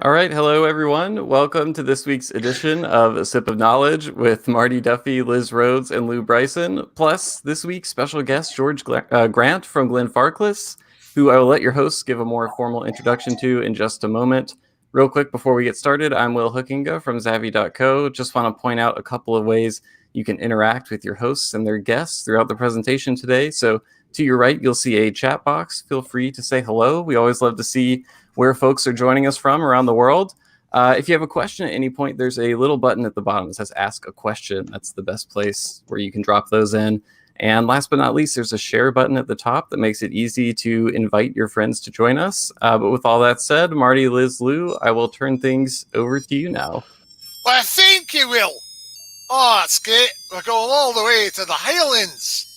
All right, hello everyone. Welcome to this week's edition of A Sip of Knowledge with Marty Duffy, Liz Rhoades, and Lou Bryson. Plus, this week's special guest, George Grant from Glenfarclas, who I will let your hosts give a more formal introduction to in just a moment. Real quick before we get started, I'm Will Hookinga from Zavvy.co. Just want to point out a couple of ways you can interact with your hosts and their guests throughout the presentation today. So to your right, you'll see a chat box. Feel free to say hello. We always love to see where folks are joining us from around the world. If you have a question at any point, there's a little button at the bottom that says Ask a Question. That's the best place where you can drop those in. And last but not least, there's a share button at the top that makes it easy to invite your friends to join us. But with all that said, Marty, Liz, Lou, I will turn things over to you now. Well, thank you, Will. Oh, it's great. We're going all the way to the Highlands.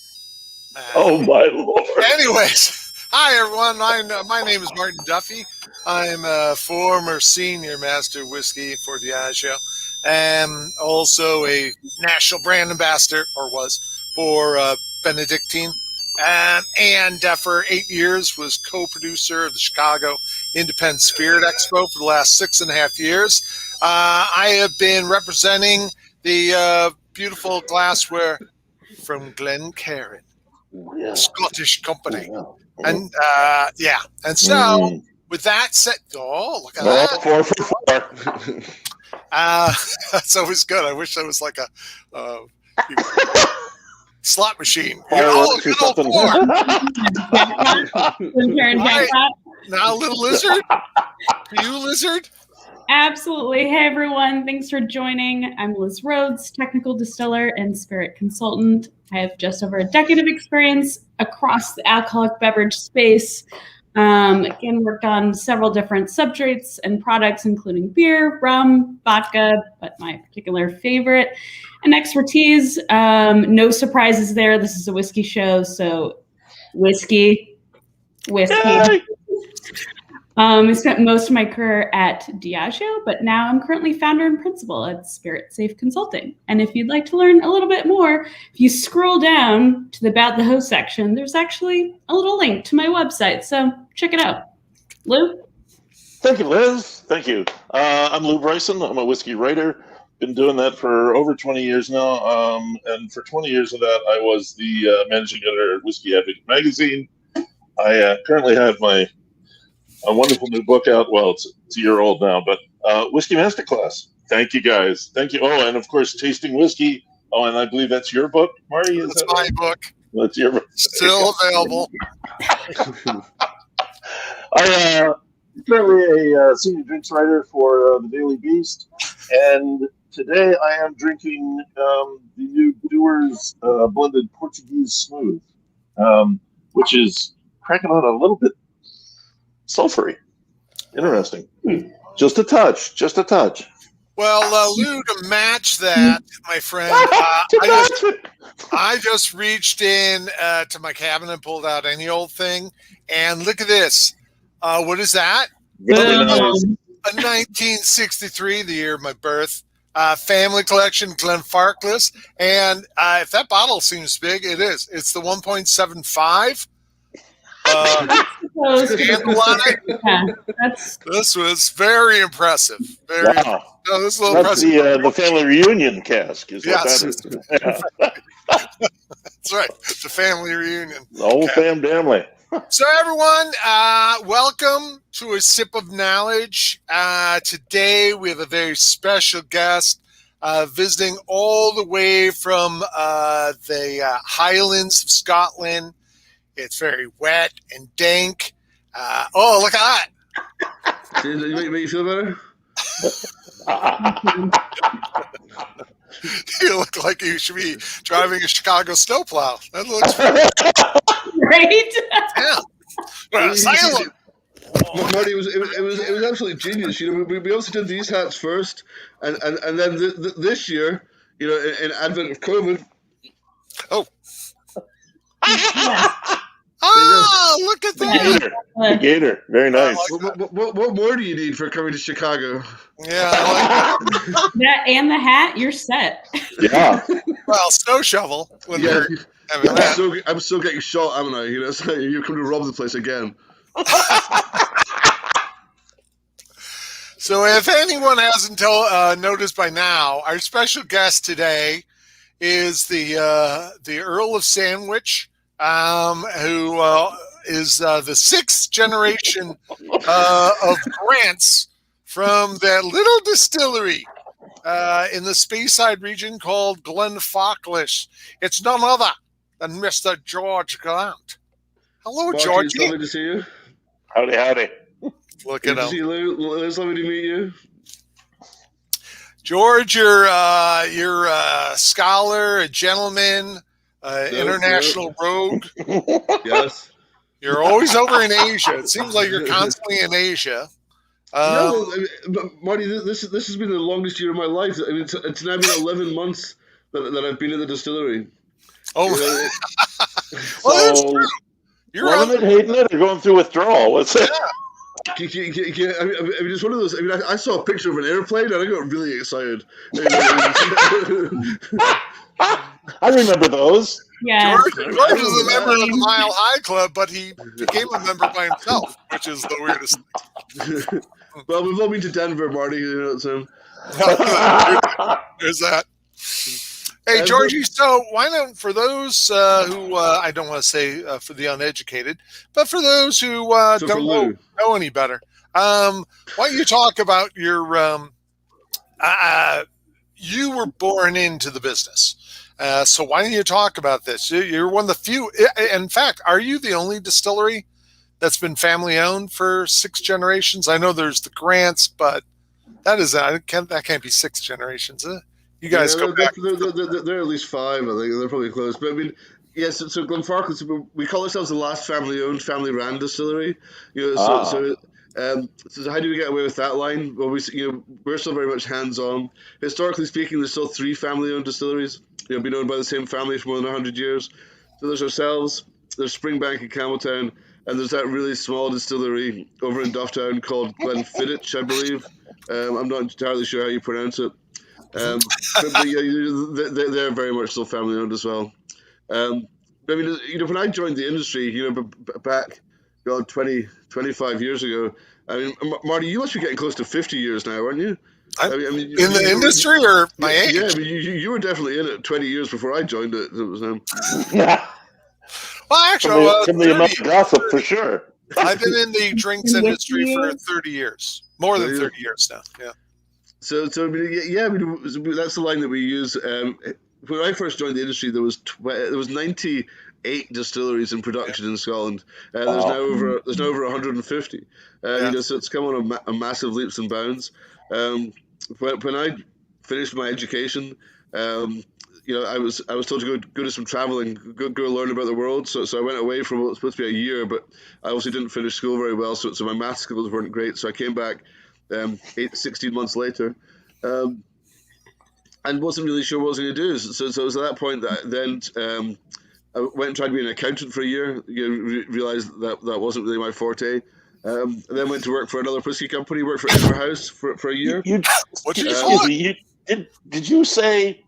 Oh, my Lord. Anyways, hi, everyone. My name is Martin Duffy. I'm a former senior master of whiskey for Diageo, and also a national brand ambassador, or was, for Benedictine. And for 8 years was co-producer of the Chicago Independent Spirit Expo for the last 6.5 years. I have been representing the beautiful glassware from Glencairn, Scottish company. And and so with that said, look at that. 4 for 4. That's always good. I wish that was like a slot machine. Good old 4. Right. Now, little lizard. You lizard. Absolutely. Hey, everyone. Thanks for joining. I'm Liz Rhoades, technical distiller and spirit consultant. I have just over a decade of experience across the alcoholic beverage space. Again, worked on several different substrates and products, including beer, rum, vodka, but my particular favorite and expertise. No surprises there. This is a whiskey show, so whiskey. Yay! I spent most of my career at Diageo, but now I'm currently founder and principal at Spirit Safe Consulting. And if you'd like to learn a little bit more, if you scroll down to the About the Host section, there's actually a little link to my website. So check it out. Lou? Thank you, Liz. Thank you. I'm Lou Bryson. I'm a whiskey writer. Been doing that for over 20 years now. And for 20 years of that, I was the managing editor at Whiskey Advocate magazine. I currently have a wonderful new book out. Well, it's a year old now, but Whiskey Masterclass. Thank you, guys. Thank you. Oh, and of course, Tasting Whiskey. Oh, and I believe that's your book, Marty? That's my book. That's your book. Still available. I'm currently a senior drinks writer for the Daily Beast, and today I am drinking the new Dewar's Blended Portuguese Smooth, which is cracking on a little bit sulfury. Interesting. Just a touch. Well, Lou, to match that, my friend, I just reached in to my cabinet and pulled out any old thing, and look at this. What is that? Very nice. A 1963, the year of my birth, family collection, Glenfarclas, and if that bottle seems big, it is. It's the 1.75. This was very impressive. Wow. No, this is a little That's impressive. the family reunion cask. Is Yes. what that is. That's right. It's a family reunion. The whole family. So, everyone, welcome to A Sip of Knowledge. Today, we have a very special guest visiting all the way from the Highlands of Scotland. It's very wet and dank. Oh, look at that. Does it make you feel better? You look like you should be driving a Chicago snowplow. That looks Right? Yeah. Well, Marty, it was absolutely genius. You know, we also did these hats first, and then this year, you know, in advent of COVID. Oh. Yeah. Oh, look at that. The gator. Very nice. What more do you need for coming to Chicago? Yeah, I like that. That and the hat, you're set. Yeah. Well, snow shovel. Yeah. Having that. I'm still getting shot, haven't I? You know, so you come to rob the place again. So if anyone hasn't noticed by now, our special guest today is the Earl of Sandwich, who is the sixth generation of Grants from that little distillery in the Speyside region called Glenfarclas. It's none other than Mr. George Grant. Hello, Marty, Georgie. it's lovely to see you. Howdy. Look at Good to him. see you, Lou. It's lovely to meet you. George, you're a scholar, a gentleman, international rogue. Yes. You're always over in Asia. It seems like you're constantly in Asia. Well, Marty, this has been the longest year of my life. I mean, it's now been 11 months that I've been at the distillery. Oh, You know, well, that's true. You're loving it, hating it, or going through withdrawal? What's it? I mean, it's one of those. I mean, I saw a picture of an airplane and I got really excited. I remember those. Yeah. George is a member of the Mile High Club, but he became a member by himself, which is the weirdest thing. Well, we've all been to Denver, Marty. You know, so There's that. Hey, Georgie, so why not, for those who, I don't want to say for the uneducated, but for those who don't know any better, why don't you talk about your, you were born into the business. So why don't you talk about this? You're one of the few, in fact, are you the only distillery that's been family owned for 6 generations? I know there's the Grants, but that can't be 6 generations. You guys go back. They're at least 5, I think. They're probably close. But I mean, yes. So Glenfarclas, we call ourselves the last family-owned, family-ran distillery. You know, so how do we get away with that line? Well, we're still very much hands-on. Historically speaking, there's still 3 family-owned distilleries. Been owned by the same family for more than 100 years. So there's ourselves, there's Springbank in Campbelltown, and there's that really small distillery over in Dufftown called Glenfiddich, I believe. I'm not entirely sure how you pronounce it. But they're very much still family owned as well. I mean, when I joined the industry, back 25 years ago, I mean, Marty, you must be getting close to 50 years now, aren't you? In the industry or my age? Yeah, I mean, you were definitely in it 20 years before I joined it. It was, well, actually, from the amount of gossip, for sure. I've been in the drinks industry for 30 years, more than 30 years now. Yeah. So I mean, that's the line that we use. When I first joined the industry, there was 98 distilleries in production in Scotland. There's now over 150. So it's come on a massive leaps and bounds. When I finished my education, I was told to go do some traveling, go learn about the world. So I went away for what was supposed to be a year, but I obviously didn't finish school very well. So my math skills weren't great. So I came back 16 months later, and wasn't really sure what I was going to do. So it was at that point that then I went and tried to be an accountant for a year. Realized that wasn't really my forte. And then went to work for another whiskey company. Worked for Inverhouse for a year. Did you say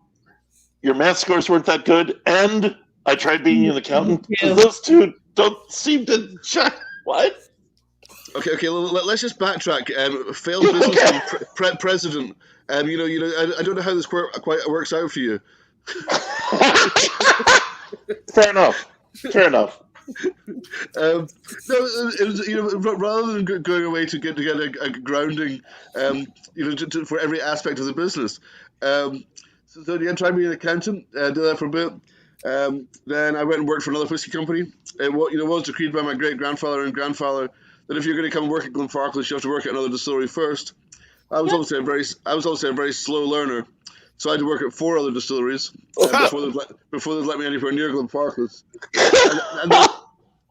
your math scores weren't that good? And I tried being an accountant. Those two don't seem to check. What? Okay. Let's just backtrack. Failed business president. I don't know how this quite works out for you. Fair enough. No, it was rather than going away to get a grounding, for every aspect of the business. So tried being an accountant. Did that for a bit. Then I went and worked for another whiskey company. It was decreed by my great grandfather and grandfather that if you're going to come and work at Glenfarclas, you have to work at another distillery first. I was also a very slow learner, so I had to work at 4 other distilleries before they'd let me anywhere near Glenfarclas.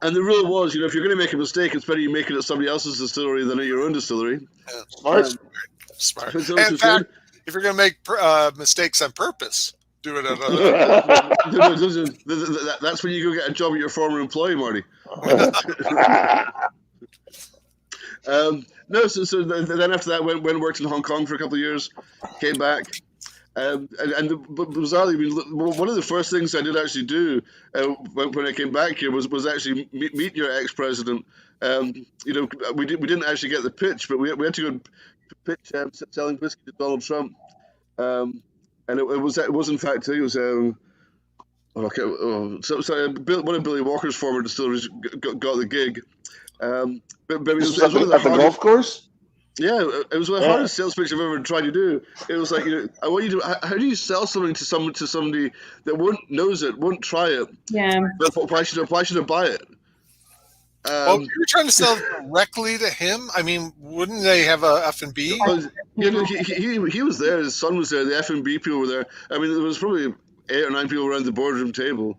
And the rule was, if you're going to make a mistake, it's better you make it at somebody else's distillery than at your own distillery. Yeah. Smart. And in fact, if you're going to make mistakes on purpose, do it at another. That's when you go get a job at your former employee, Marty. So then after that, went and worked in Hong Kong for a couple of years, came back, and bizarrely, one of the first things I did actually do when I came back here was actually meet your ex-president. We didn't actually get the pitch, but we had to go pitch selling whiskey to Donald Trump, and it was in fact it was one of Billy Walker's former distilleries got the gig. But it was at the golf course. Yeah, it was one of the hardest sales pitch I've ever tried to do. It was like, I want you to. How do you sell something to somebody that knows it, won't try it? Yeah. Why should I buy it? Well, you're trying to sell directly to him. I mean, wouldn't they have a F&B? He was there. His son was there. The F&B people were there. I mean, there was probably 8 or 9 people around the boardroom table.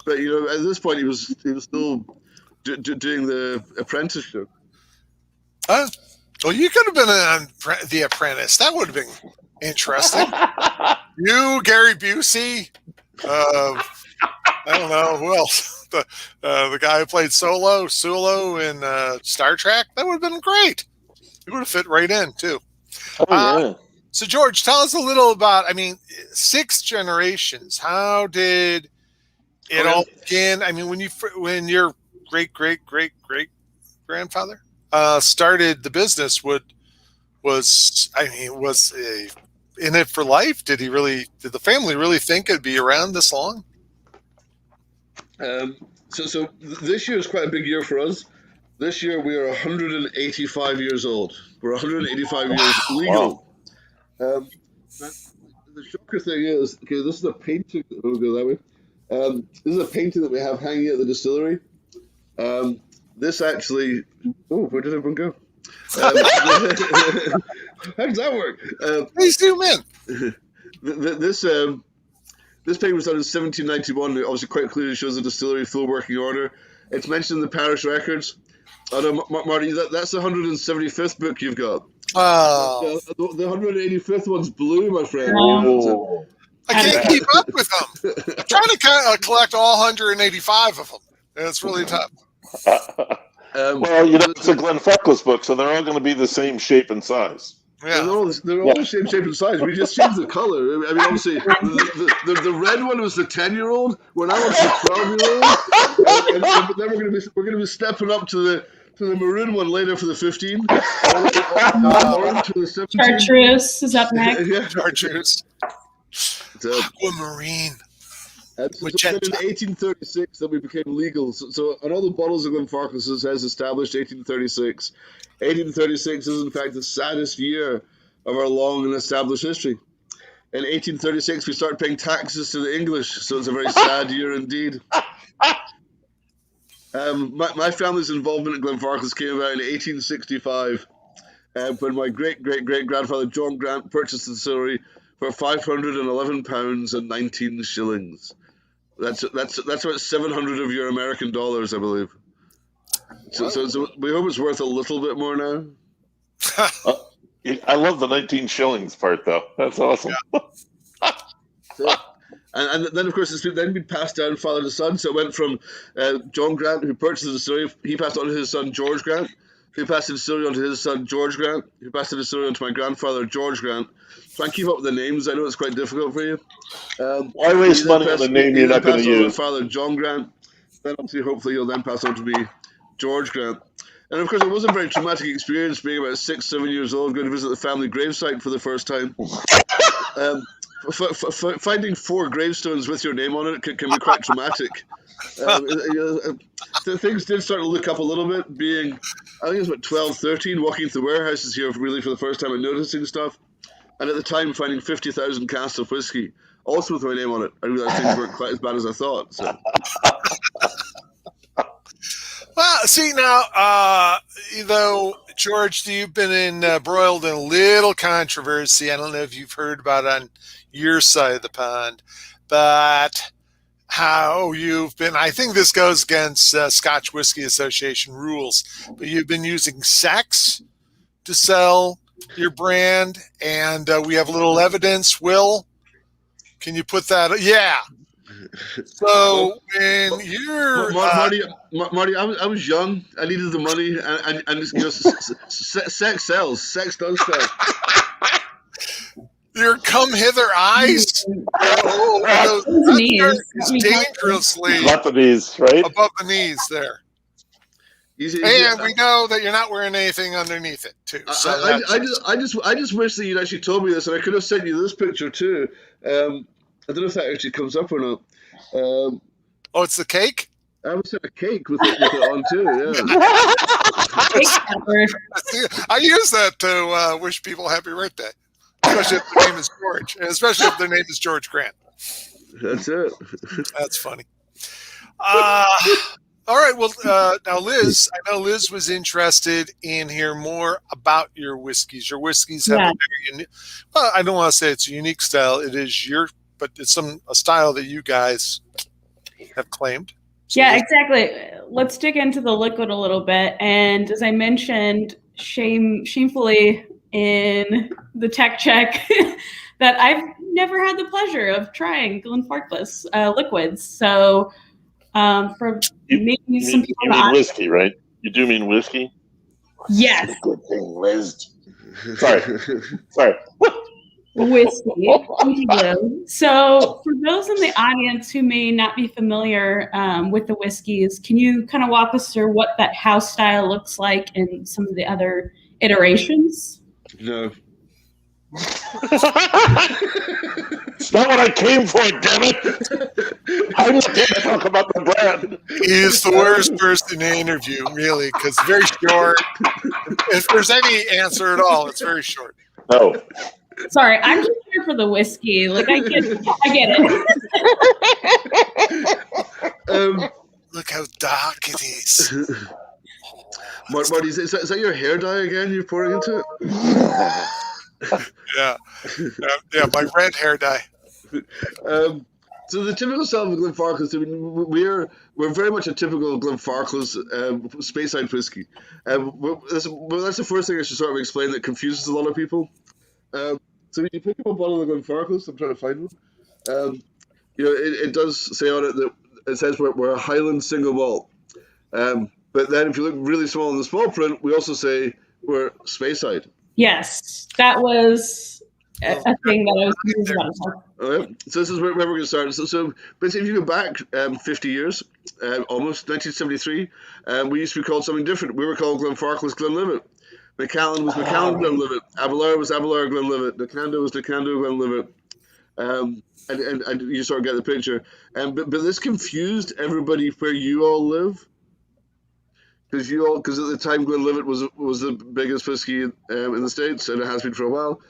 But at this point, he was still doing the apprenticeship. Well, you could have been on The Apprentice. That would have been interesting. You, Gary Busey, I don't know who else. The guy who played Solo in Star Trek. That would have been great. He would have fit right in too. Yeah. So, George, tell us a little about. 6 generations. How did it all begin? I mean, when your great grandfather started the business, was in it for life? Did the family really think it'd be around this long? So this year is quite a big year for us. This year we are 185 years old. We're 185 years legal. Wow. The shocker thing is, okay, this is a painting. We'll go that way. This is a painting that we have hanging at the distillery. This actually. Oh, where did everyone go? How does that work? Please zoom in. This painting was done in 1791. It obviously quite clearly shows the distillery full working order. It's mentioned in the parish records. Oh no, Marty, that's the 175th book you've got. Oh. The 185th one's blue, my friend. Oh. I can't keep up with them. I'm trying to collect all 185 of them. And it's really tough. It's a Glen Farquhars book, so they're all going to be the same shape and size. Yeah. They're all the same shape and size. We just changed the color. I mean, obviously, the red one was the 10-year-old. We're now on the 12-year-old, and then we're going to be stepping up to the maroon one later for the 15. Orange for the 17. Chartreuse is up next. Yeah. Chartreuse. Aquamarine. So then in 1836 that we became legal. So on all the bottles of Glenfarclas it says established 1836. 1836 is in fact the saddest year of our long and established history. In 1836 we start paying taxes to the English, so it's a very sad year indeed. My family's involvement in Glenfarclas came about in 1865 when my great-great-great-grandfather John Grant purchased the distillery for £511 and 19 shillings. That's about 700 of your American dollars, I believe. So we hope it's worth a little bit more now. I love the 19 shillings part, though. That's awesome. Yeah. And then, of course, it's been passed down father to son. So it went from John Grant, who purchased the distillery. He passed it on to his son, George Grant. Who passed the distillery on to his son, George Grant. Who passed the distillery on to my grandfather, George Grant. Try and keep up with the names. I know it's quite difficult for you. Why waste money on a name you're not going to use? My father, John Grant. Then obviously, hopefully, he'll then pass on to me, George Grant. And of course, it was a very traumatic experience being about 6, 7 years old, going to visit the family gravesite for the first time. Finding 4 gravestones with your name on it can be quite traumatic. Things did start to look up a little bit, being, I think it was about 12, 13, walking through warehouses here really for the first time and noticing stuff. And at the time, finding 50,000 casks of whiskey, also with my name on it. I realized things weren't quite as bad as I thought. So. Well, see now, George, you've been embroiled in a little controversy. I don't know if you've heard about it on your side of the pond, but how you've been, I think this goes against Scotch Whisky Association rules, but you've been using sex to sell your brand, and we have a little evidence. Will, can you put that? Yeah. So when you're Marty, I was young. I needed the money, and sex sells. Sex does sell. Your come hither eyes. Knees. Dangerously above the knees, right? Above the knees there. And we know that you're not wearing anything underneath it too. So I just wish that you'd actually told me this, and I could have sent you this picture too. I don't know if that actually comes up or not. Oh, it's the cake? I was sent a cake with it on too. Yeah. I use that to wish people happy birthday, especially if their name is George, and especially if their name is George Grant. That's it. That's funny. All right. Well, now, Liz, I know Liz was interested in hear more about your whiskeys. Your whiskeys have a very unique. Well, I don't want to say it's a unique style. It is but it's a style that you guys have claimed. So yeah, exactly. Let's dig into the liquid a little bit. And as I mentioned, shamefully in the tech check, that I've never had the pleasure of trying Glenfarclas liquids. So for maybe some people, you mean whiskey, right? You do mean whiskey? Yes. That's a good thing, Liz. Sorry. Whiskey. So for those in the audience who may not be familiar with the whiskeys, can you kind of walk us through what that house style looks like and some of the other iterations? No. It's not what I came for, damn it! I'm not here to talk about the brand. He's the worst person to interview, really, because very short. If there's any answer at all, it's very short. No. Sorry, I'm just here for the whiskey. Like I get it. Look how dark it is. Marty, is that your hair dye again you're pouring into it? Yeah, my red hair dye. So the typical style of Glenfarclas, I mean, we're very much a typical Glenfarclas Speyside whiskey. That's the first thing I should sort of explain that confuses a lot of people. So when you pick up a bottle of Glenfarclas, I'm trying to find one. It does say on it that it says we're a Highland single malt. But then if you look really small in the small print, we also say we're Speyside. Yes, that was a thing that I was confused about. All right. So this is where we're going to start. So basically, if you go back 50 years, almost 1973, we used to be called something different. We were called Glenfarclas Glenlivet. Macallan was Macallan Glenlivet. Abelard was Abelard Glenlivet. Nakando was Nakando Glenlivet. And you sort of get the picture. But this confused everybody where you all live. Because at the time Glenlivet was the biggest whiskey in the States, and it has been for a while.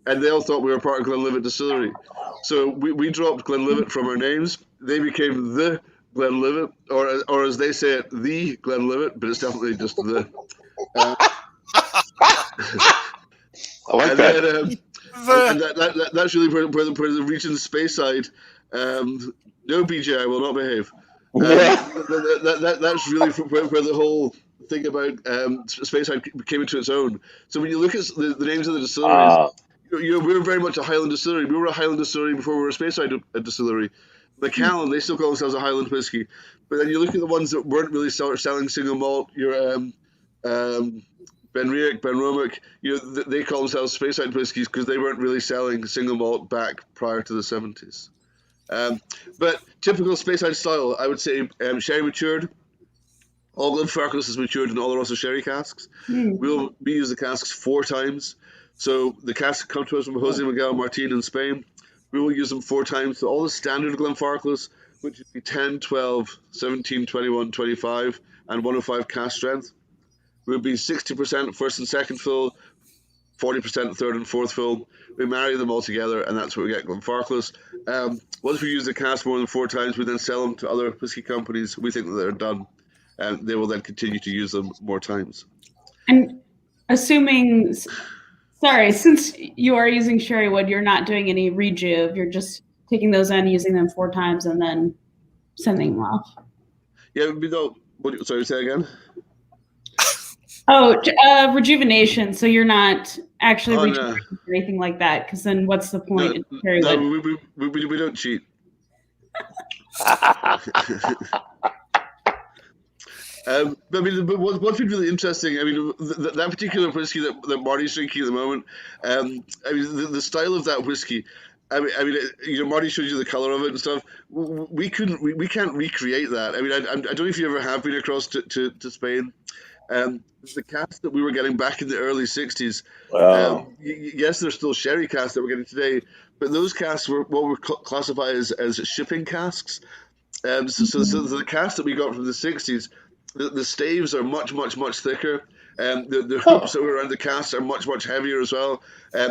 And they all thought we were part of Glenlivet Distillery. So we dropped Glenlivet from our names. They became the Glenlivet, or as they say it, the Glenlivet, but it's definitely just the. I like that. Then, that's really where the region Speyside. No, BJ, I will not behave. That's really where the whole thing about Speyside came into its own. So when you look at the names of the distilleries, we're very much a Highland distillery. We were a Highland distillery before we were a Speyside distillery. Macallan, they still call themselves a Highland whiskey. But then you look at the ones that weren't really selling single malt. Your Benriach, Benromic, they call themselves Speyside whiskies because they weren't really selling single malt back prior to the 70s. But typical Speyside style, I would say sherry matured. All Glenfarclas is matured in Oloroso sherry casks. We use the casks 4 times. So the casks come to us from Jose Miguel Martin in Spain. We will use them 4 times. So all the standard Glenfarclas, which would be 10, 12, 17, 21, 25, and 105 cask strength, will be 60% first and second fill, 40% third and fourth fill. We marry them all together, and that's what we get Glenfarclas. Once we use the cask more than 4 times, we then sell them to other whiskey companies. We think that they're done, and they will then continue to use them more times. And assuming, since you are using sherry wood, you're not doing any rejuve. You're just taking those in, using them 4 times, and then sending them off. Yeah, sorry, say again? Oh, rejuvenation. So you're not actually rejuvenating or anything like that, because then what's the point? We don't cheat. But what's been really interesting, that particular whiskey that Marty's drinking at the moment, the style of that whiskey, Marty showed you the color of it and stuff. We can't recreate that. I mean, I don't know if you ever have been across to Spain. The casks that we were getting back in the early '60s. Wow. Yes, they're still sherry casks that we're getting today, but those casks were what we classify as shipping casks. So the casks that we got from the '60s, the staves are much thicker. The hoops that were around the casks are much heavier as well.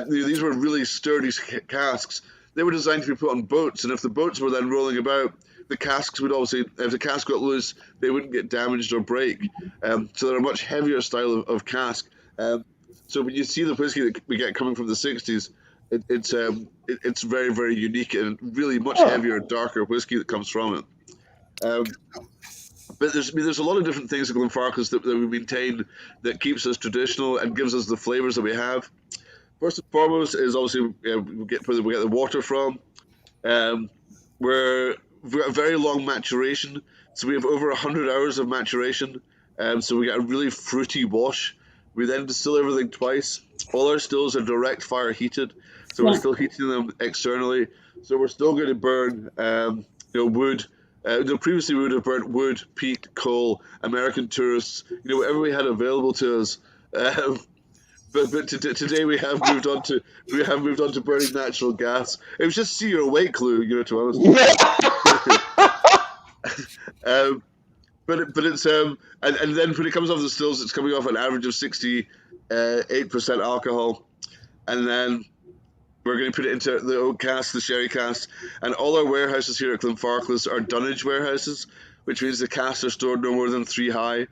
These were really sturdy casks. They were designed to be put on boats, and if the boats were then rolling about, the casks would obviously, if the cask got loose, they wouldn't get damaged or break. So they're a much heavier style of cask. So when you see the whiskey that we get coming from the '60s, it's very unique and really much heavier, darker whiskey that comes from it. But there's a lot of different things at Glenfarclas that we maintain that keeps us traditional and gives us the flavors that we have. First and foremost is obviously we get the water from. We've got a very long maturation, so we have over 100 hours of maturation. So we get a really fruity wash. We then distill everything twice. All our stills are direct fire heated, so we're still heating them externally. So we're still going to burn wood. Previously we would have burnt wood, peat, coal, American tourists, whatever we had available to us. But today we have moved on to burning natural gas. It was just see your weight clue, to be honest. But it's and then when it comes off the stills, it's coming off an average of 68% alcohol, and then we're going to put it into the oak cask, the sherry cask, and all our warehouses here at Glenfarclas are dunnage warehouses, which means the casks are stored no more than 3 high,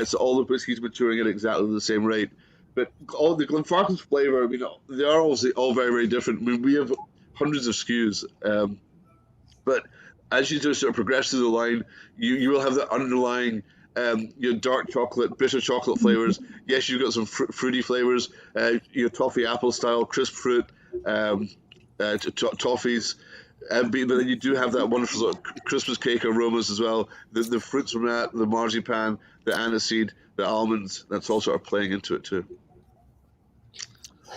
so all the whiskey's maturing at exactly the same rate. But all the Glenfarclas flavour, they are obviously all very different. I mean, we have hundreds of SKUs, but as you do sort of progress through the line, you will have the underlying dark chocolate, bitter chocolate flavors. Yes, you've got some fruity flavors, toffee apple style, crisp fruit, toffees, but then you do have that wonderful sort of Christmas cake aromas as well. The fruits from that, the marzipan, the aniseed, the almonds, that's all sort of playing into it too.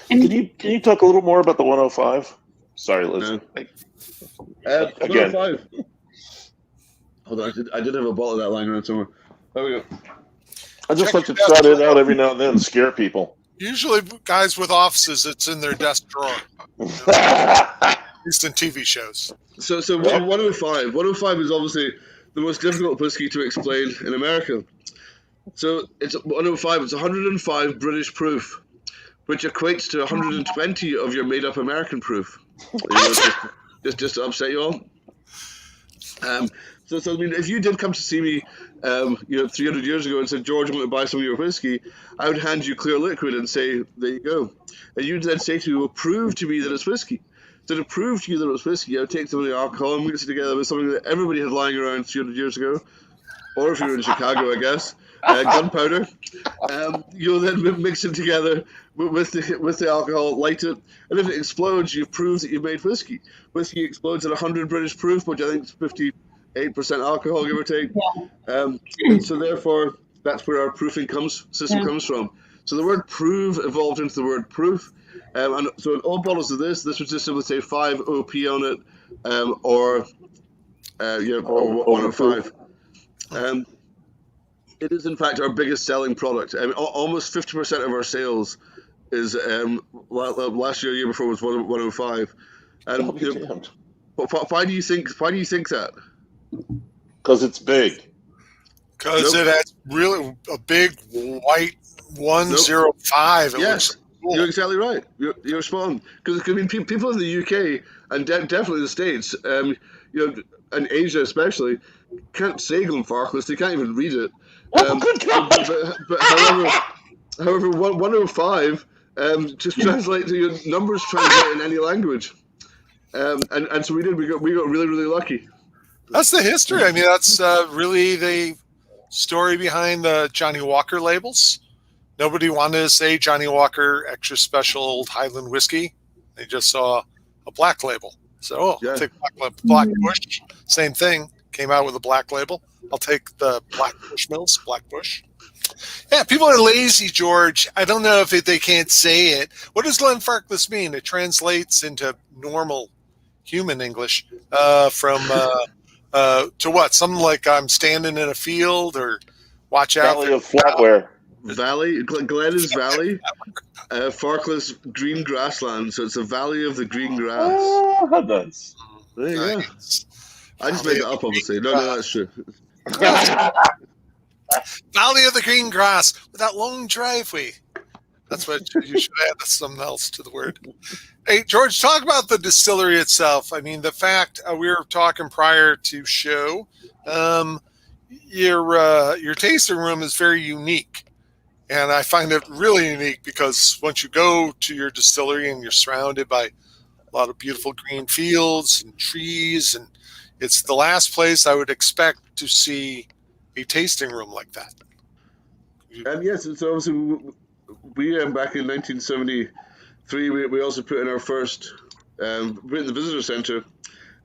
Can you talk a little more about the 105? Sorry, Liz. Again. 105. Hold on, I did have a bottle of that lying around somewhere. There we go. I just like to trot it out every now and then and scare people. Usually, guys with offices, it's in their desk drawer. At least in TV shows. So 105. 105 is obviously the most difficult whiskey to explain in America. So it's 105. It's 105 British proof, which equates to 120 of your made-up American proof. Just to upset you all. So I mean, if you did come to see me, 300 years ago and said, George, I'm going to buy some of your whiskey, I would hand you clear liquid and say, there you go. And you'd then say to me, well, prove to me that it's whiskey. So to prove to you that it was whiskey, I would take some of the alcohol and mix it together with something that everybody had lying around 300 years ago, or if you were in Chicago, I guess, gunpowder. You'll then mix it together with the alcohol, light it, and if it explodes, you've proved that you've made whiskey. Whiskey explodes at 100 British proof, which I think is 58% alcohol, give or take. And so therefore, that's where our proofing system comes from. So the word prove evolved into the word proof. And so in all bottles of this would just simply say 5 OP on it, or 105. It is in fact our biggest selling product. I mean, almost 50% of our sales is last year before was 105. And why do you think that? Because it's big. Because it has really a big white 105. Yes, cool. You're exactly right. You're spot on. Because I mean, people in the UK and definitely the States, and Asia especially, can't say Glenfarclas. They can't even read it. But however, 105 just translates to your numbers translate in any language. And so we got really lucky. That's the history. I mean, that's really the story behind the Johnny Walker labels. Nobody wanted to say Johnny Walker Extra Special Old Highland Whiskey. They just saw a black label. So, I'll take Black Bush. Same thing. Came out with a black label. I'll take the Black Bush Mills, Black Bush. Yeah, people are lazy, George. I don't know if they can't say it. What does Glenfarclas mean? It translates into normal human English, from to what? Something like I'm standing in a field, or watch out. Valley of Flatware. Valley. Glen is valley. Farkles green grassland. So it's a valley of the green grass. Oh, how nice. There you go. Nice. I just made that up, obviously. No, that's true. Valley of the green grass with that long driveway. That's what you should add something else to the word. Hey, George, talk about the distillery itself. I mean, the fact we were talking prior to show, your tasting room is very unique. And I find it really unique because once you go to your distillery and you're surrounded by a lot of beautiful green fields and trees, and it's the last place I would expect to see a tasting room like that. Yes, so obviously we back in 1973, we also put in our first, put in the visitor centre,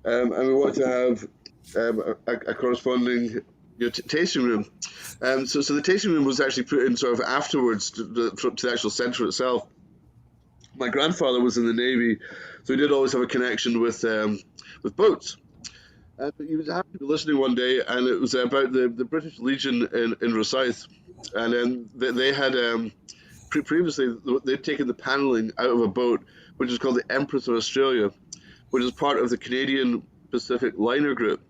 and we wanted to have a corresponding tasting room. So the tasting room was actually put in sort of afterwards to the actual centre itself. My grandfather was in the Navy, so he did always have a connection with boats. He was happy to be listening one day, and it was about the British Legion in Rhoades. And then they had previously they'd taken the panelling out of a boat, which is called the Empress of Australia, which is part of the Canadian Pacific Liner Group.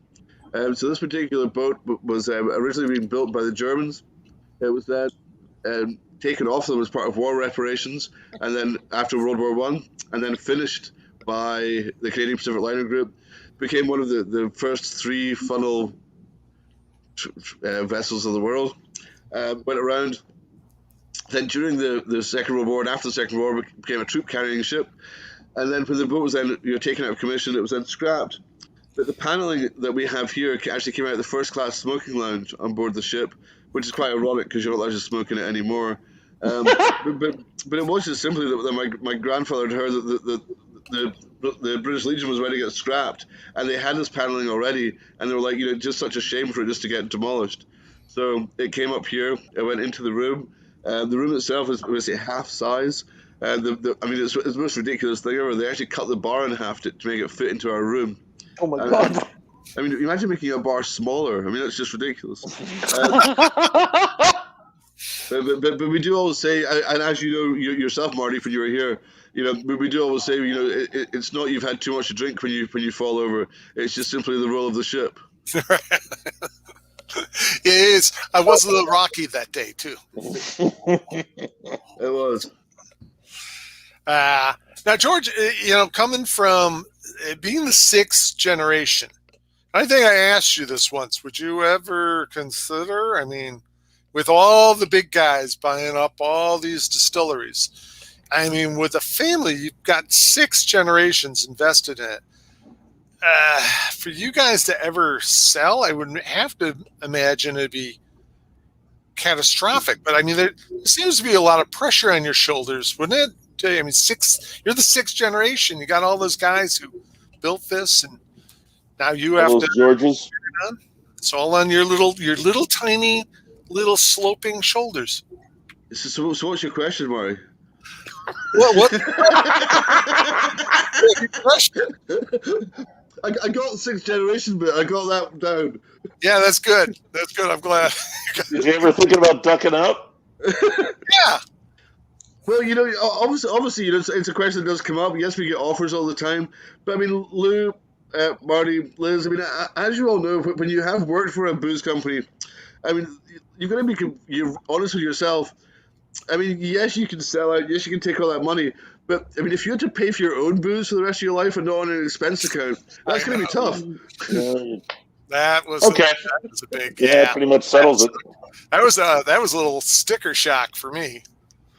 So this particular boat was originally being built by the Germans. It was then taken off them as part of war reparations, and then after World War I, and then finished by the Canadian Pacific Liner Group. Became one of the first 3 funnel vessels of the world. Went around. Then during the Second World War and after the Second World War, became a troop carrying ship. And then when the boat was then taken out of commission, it was then scrapped. But the paneling that we have here actually came out of the first class smoking lounge on board the ship, which is quite ironic because you're not allowed to smoke in it anymore. But it was just simply that my grandfather had heard that the British Legion was ready to get scrapped, and they had this paneling already, and they were like, just such a shame for it just to get demolished. So it came up here. It went into the room. The room itself is basically half size. It's the most ridiculous thing ever. They actually cut the bar in half to make it fit into our room. Oh my God. I mean, imagine making a bar smaller. I mean, that's just ridiculous. But we do always say, and as you know yourself, Marty, when you were here, we do always say, it's not you've had too much to drink when you fall over. It's just simply the roll of the ship. It is. I was a little rocky that day too. It was. Now, George, coming from being the 6th generation, I think I asked you this once. Would you ever consider? I mean, with all the big guys buying up all these distilleries, I mean, with a family, you've got 6 generations invested in it. For you guys to ever sell, I would have to imagine it'd be catastrophic. But I mean, there seems to be a lot of pressure on your shoulders, wouldn't it? I mean, you're the 6th generation. You got all those guys who built this, and now you have to. Georges. It's all on your little tiny, little sloping shoulders. So what's your question, Murray? What? I got 6th generation, but I got that down. Yeah, that's good. That's good. I'm glad. Did you ever think about ducking out? Yeah. Well, obviously, it's a question that does come up. Yes, we get offers all the time, but I mean, Lou, Marty, Liz. I mean, as you all know, when you have worked for a booze company, I mean, you've got to be honest with yourself. I mean, yes, you can sell out. Yes, you can take all that money. But, I mean, if you had to pay for your own booze for the rest of your life and not on an expense account, that's going to be tough. That was okay. That was a big. Yeah, it pretty much settles it. That was a little sticker shock for me.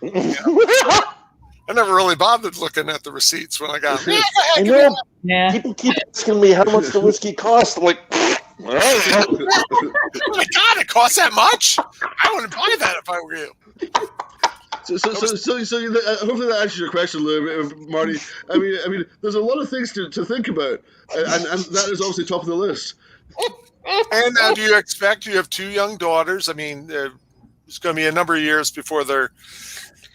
I never really bothered looking at the receipts when I got them. I know. Yeah. People keep asking me how much the whiskey costs. I'm like, all right. Oh my God, it costs that much? I wouldn't buy that if I were you. So hopefully that answers your question, Lou, Marty. I mean, there's a lot of things to think about, and that is obviously top of the list. And now, do you expect you have 2 young daughters? I mean, it's going to be a number of years before they're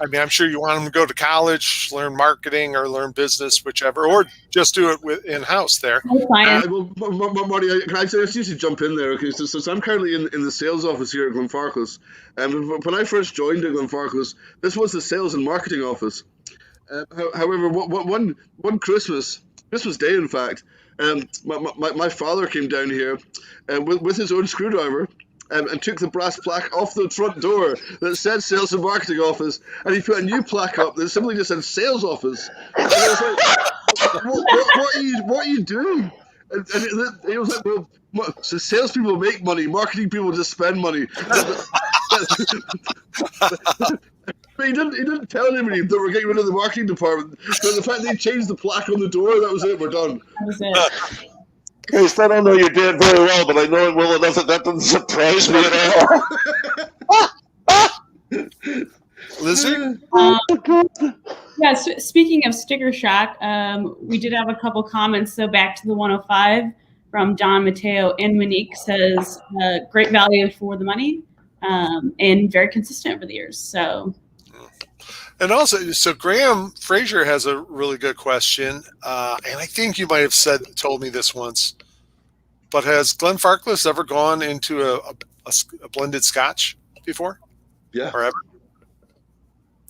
I mean, I'm sure you want them to go to college, learn marketing, or learn business, whichever, or just do it in house there. Well, Marty, can I just usually jump in there? Okay, so I'm currently in the sales office here at Glenfarclas. And when I first joined at Glenfarclas, this was the sales and marketing office. However, one Christmas Day, in fact, my father came down here with his own screwdriver and took the brass plaque off the front door that said Sales and Marketing Office, and he put a new plaque up that simply just said Sales Office. And I was like, what are you doing? And it was like, well, so salespeople make money, marketing people just spend money. But he didn't tell anybody that we're getting rid of the marketing department. So the fact they changed the plaque on the door, that was it. We're done. That was it. Chris, I don't know your dad very well, but I know it well enough that doesn't surprise me at all. Lizard? Yeah, so speaking of Sticker Shock, we did have a couple comments. So back to the 105 from Don Mateo and Monique says, great value for the money and very consistent over the years. So. And also, so Graham Fraser has a really good question, and I think you might have told me this once, but has Glen Farquhars ever gone into a blended Scotch before? Yeah. Or ever?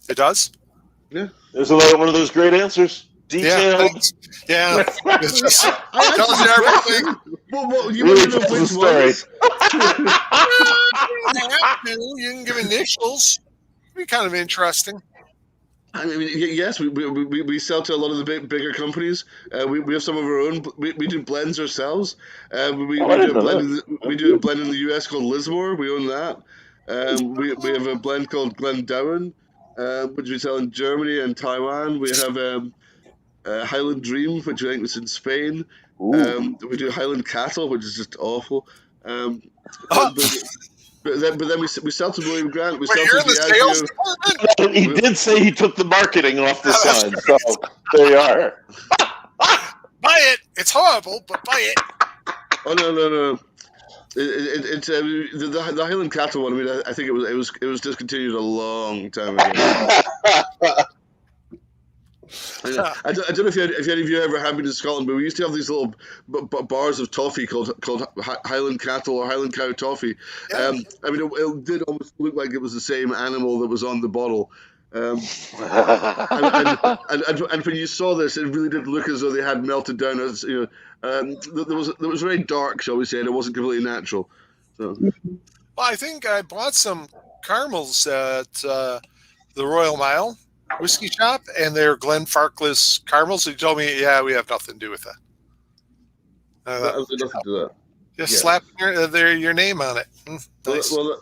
It does? Yeah. There's another one of those great ansers. Detailed. Yeah. It just tells you everything. Well, you Really want to know tells the which story. ones? You can give initials. It'd be kind of interesting. I mean, yes, we sell to a lot of the bigger companies. We have some of our own. We do blends ourselves. We do a blend in the US called Lismore. We own that. We have a blend called Glendowen, which we sell in Germany and Taiwan. We have Highland Dream, which I think was in Spain. We do Highland Cattle, which is just awful. But then we sell to William Grant. We sell You're in to the sales department? He did say he took the marketing off the sign, so there you are. Buy it. It's horrible, but buy it. Oh no. It's the Highland Cattle one. I mean, I think it was discontinued a long time ago. I don't know if any of you ever have been to Scotland, but we used to have these little bars of toffee called Highland Cattle or Highland Cow Toffee. Yeah. I mean, it did almost look like it was the same animal that was on the bottle. And when you saw this, it really did look as though they had melted down. As you know, it was very dark, shall we say, and it wasn't completely natural. So. Well, I think I bought some caramels at the Royal Mile whiskey shop, and they're Glenfarclas caramels. He told me, yeah, we have nothing to do with that. Nothing to do with that. Just slap your name on it. Nice. Well,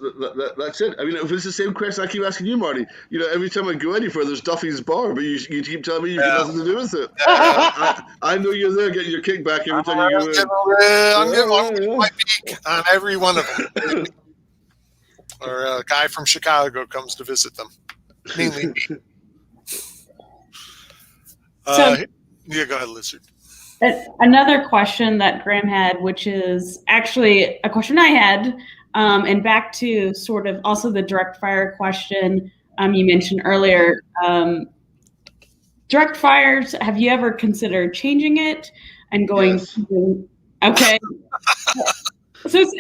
that's it. I mean, if it's the same question I keep asking you, Marty. You know, every time I go anywhere, there's Duffy's bar, but you keep telling me you've got nothing to do with it. I know you're there getting your kickback every time you go in. I'm getting my beak on every one of them. Or a guy from Chicago comes to visit them. Mainly me. Yeah, go ahead, Lizard. Another question that Graham had, which is actually a question I had, and back to sort of also the direct fire question you mentioned earlier. Direct fires, have you ever considered changing it and going to, okay. So it's,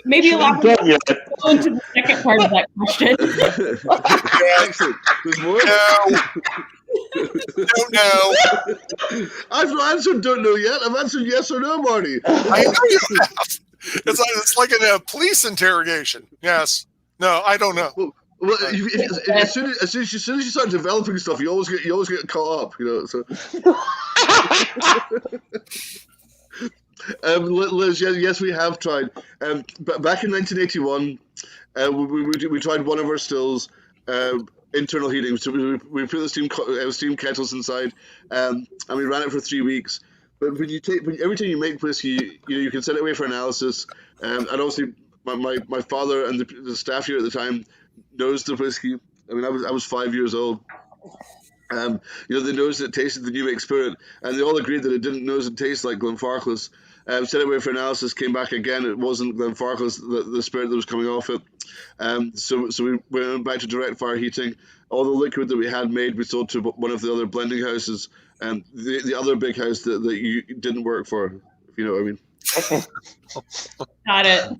maybe a lot more go into the second part of that question. There's more? Don't know. I've not answered don't know yet. I've answered yes or no, Marty. I know you have. It's like a police interrogation. Yes. No, I don't know. Well, as soon as you start developing stuff, you always get caught up, you know. So. Liz, yes, we have tried. But back in 1981, we tried one of our stills, internal heating. So we put the steam kettles inside, and we ran it for 3 weeks. But every time you make whiskey, you can send it away for analysis. And obviously, my father and the staff here at the time knows the whiskey. I mean, I was 5 years old. They noticed it tasted the New Make Spirit, and they all agreed that it didn't nose and taste like Glenfarclas. Sent it away for analysis, came back again. It wasn't Glenfarclas, the spirit that was coming off it. So we went back to direct fire heating. All the liquid that we had made, we sold to one of the other blending houses, the other big house that you didn't work for, if you know what I mean. Got it.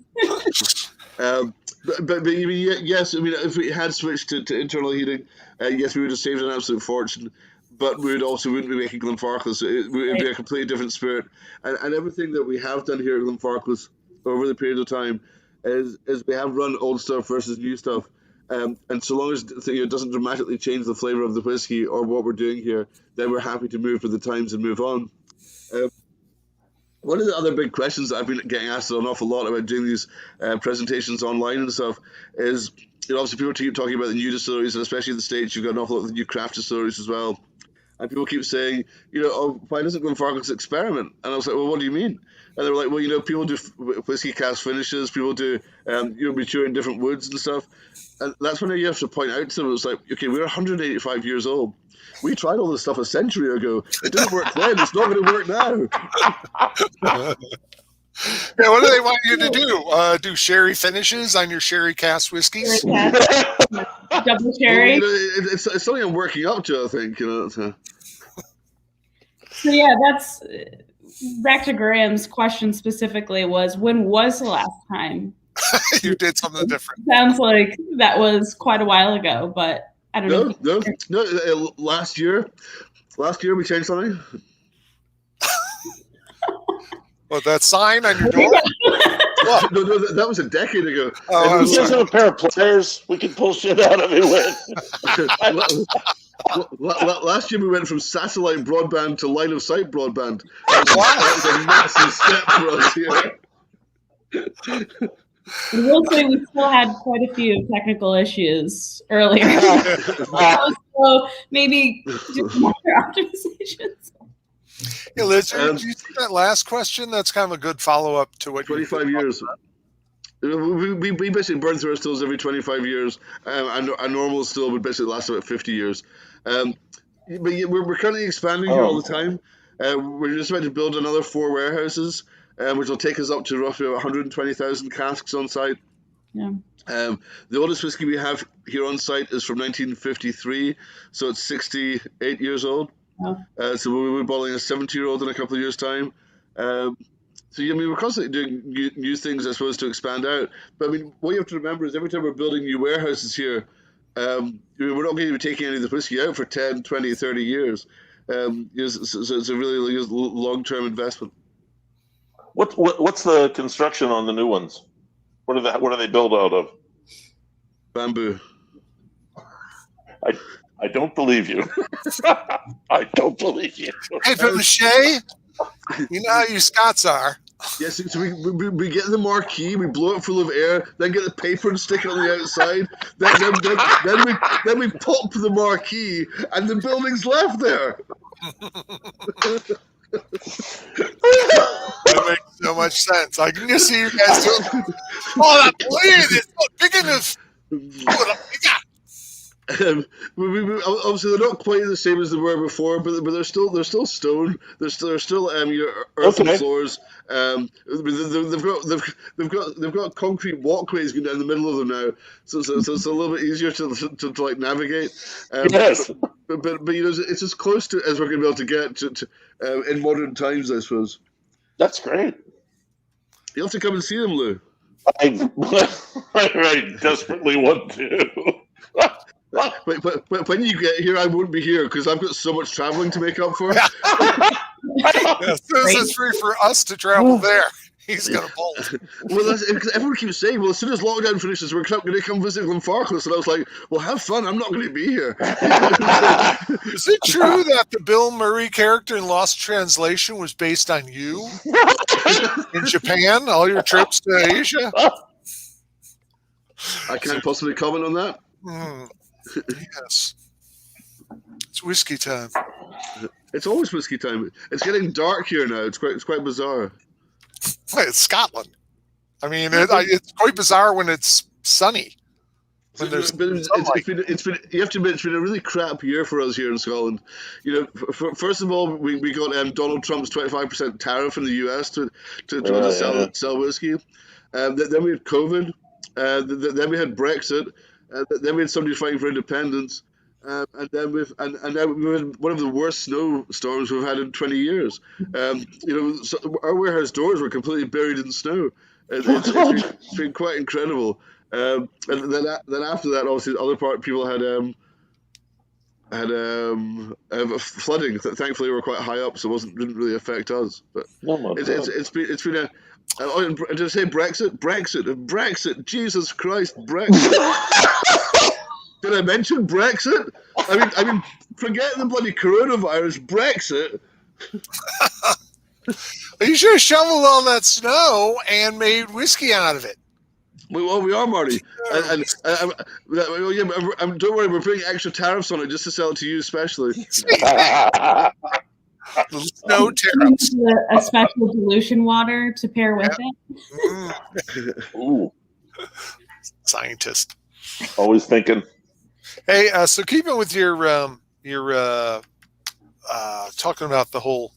But yes, I mean, if we had switched to internal heating, yes, we would have saved an absolute fortune. But we wouldn't be making Glenfarclas. It would be a completely different spirit. And everything that we have done here at Glenfarclas over the period of time is we have run old stuff versus new stuff. And so long as it doesn't dramatically change the flavor of the whiskey or what we're doing here, then we're happy to move with the times and move on. One of the other big questions that I've been getting asked an awful lot about doing these presentations online and stuff is, obviously people keep talking about the new distilleries, and especially in the States, you've got an awful lot of the new craft distilleries as well. And people keep saying, why doesn't Glenfarclas experiment? And I was like, well, what do you mean? And they were like, well, people do whiskey cask finishes, people do, mature in different woods and stuff. And that's when you have to point out to them, it's like, okay, we're 185 years old. We tried all this stuff a century ago. It didn't work then. It's not going to work now. Yeah, what do they want you to do? Do sherry finishes on your sherry cask whiskeys? Double sherry. It's something I'm working up to, I think. So yeah, that's back to Graham's question specifically. When was the last time you did something different? Sounds like that was quite a while ago, but I don't know. No. Last year we changed something. What, that sign on your door? No, that was a decade ago. We just have a pair of pliers. We can pull shit out of it with. Last year we went from satellite broadband to line of sight broadband. That was a massive step for us here. I will say we still had quite a few technical issues earlier. So maybe just more optimizations. Hey, Liz, did you see that last question? That's kind of a good follow-up to what 25 years. We basically burn through our stills every 25 years. A normal still would basically last about 50 years. But we're currently expanding here all the time. We're just about to build another 4 warehouses, which will take us up to roughly 120,000 casks on site. Yeah. The oldest whiskey we have here on site is from 1953, so it's 68 years old. Oh. So we'll be bottling a 70-year-old in a couple of years' time. So we're constantly doing new things, I suppose, to expand out. But what you have to remember is every time we're building new warehouses here, we're not going to be taking any of the whiskey out for 10, 20, 30 years. So it's a really long-term investment. What's the construction on the new ones? What are they built out of? Bamboo. I don't believe you. I don't believe you. Hey, Mache, you know how you Scots are. Yes, so we get the marquee, we blow it full of air, then get the paper and stick it on the outside. Then we pop the marquee, and the building's left there. That makes so much sense. I can just see you guys doing. Oh, that blade is not big enough. Obviously, they're not quite the same as they were before, but they're still stone. They're still your earthen floors. They've got concrete walkways going down the middle of them now, so it's a little bit easier to like navigate. Yes, but it's as close to as we're going to be able to get to in modern times, I suppose. That's great. You'll have to come and see them, Lou. I desperately want to. But when you get here, I won't be here because I've got so much traveling to make up for. As soon as it's free for us to travel there, he's going to bolt. Well, because everyone keeps saying, well, as soon as lockdown finishes, we're going to come visit Glenfarclas. And I was like, well, have fun. I'm not going to be here. Is it true that the Bill Murray character in Lost Translation was based on you in Japan? All your trips to Asia? I can't possibly comment on that. Yes. It's whiskey time. It's always whiskey time. It's getting dark here now. It's quite bizarre. It's Scotland. I mean, it's quite bizarre when it's sunny. when there's it's been you have to admit it's been a really crap year for us here in Scotland. First of all, we got Donald Trump's 25% tariff in the US to sell whiskey. Then we had COVID. Then we had Brexit. Then we had somebody fighting for independence. And now we've had one of the worst snowstorms we've had in 20 years. So our warehouse doors were completely buried in snow. It's been quite incredible. And then after that, obviously, people had flooding. Thankfully, we were quite high up, so it didn't really affect us. But it's been a. Did I say Brexit? Jesus Christ, Brexit! Did I mention Brexit? I mean, forget the bloody coronavirus. Brexit. You should have shoveled all that snow and made whiskey out of it. We are, Marty. And don't worry, we're putting extra tariffs on it just to sell it to you, especially. No tariffs. A special dilution water to pair with it. Ooh, scientist. Always thinking. Hey, so keeping with your talking about the whole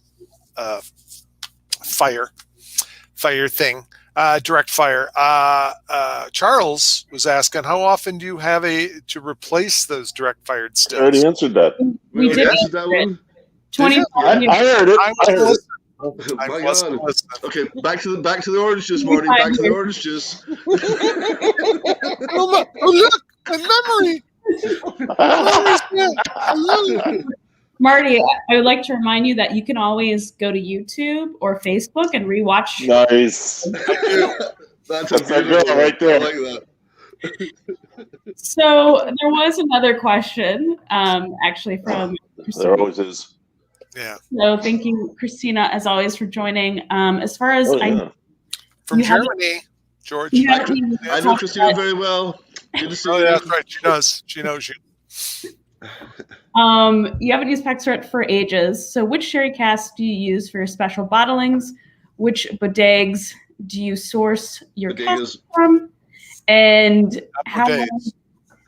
fire thing, direct fire. Charles was asking, how often do you have to replace those direct fired stills? I already answered that. We did answer that one. 25 years. I heard it. Oh my God. Okay, back to the orange juice, Marty. Back to the orange juice. Oh look, a memory. Marty, I would like to remind you that you can always go to YouTube or Facebook and rewatch. Nice. That's a girl right there. I like that. So there was another question, actually from Christina. There always is. Yeah. So thank you, Christina, as always, for joining. As far as from Germany, George. I know Christina very well. Good to see you. That's right. She does. She knows you. You haven't used Pexeret for ages. So which sherry casks do you use for your special bottlings? Which bodegas do you source your casks from? And how long?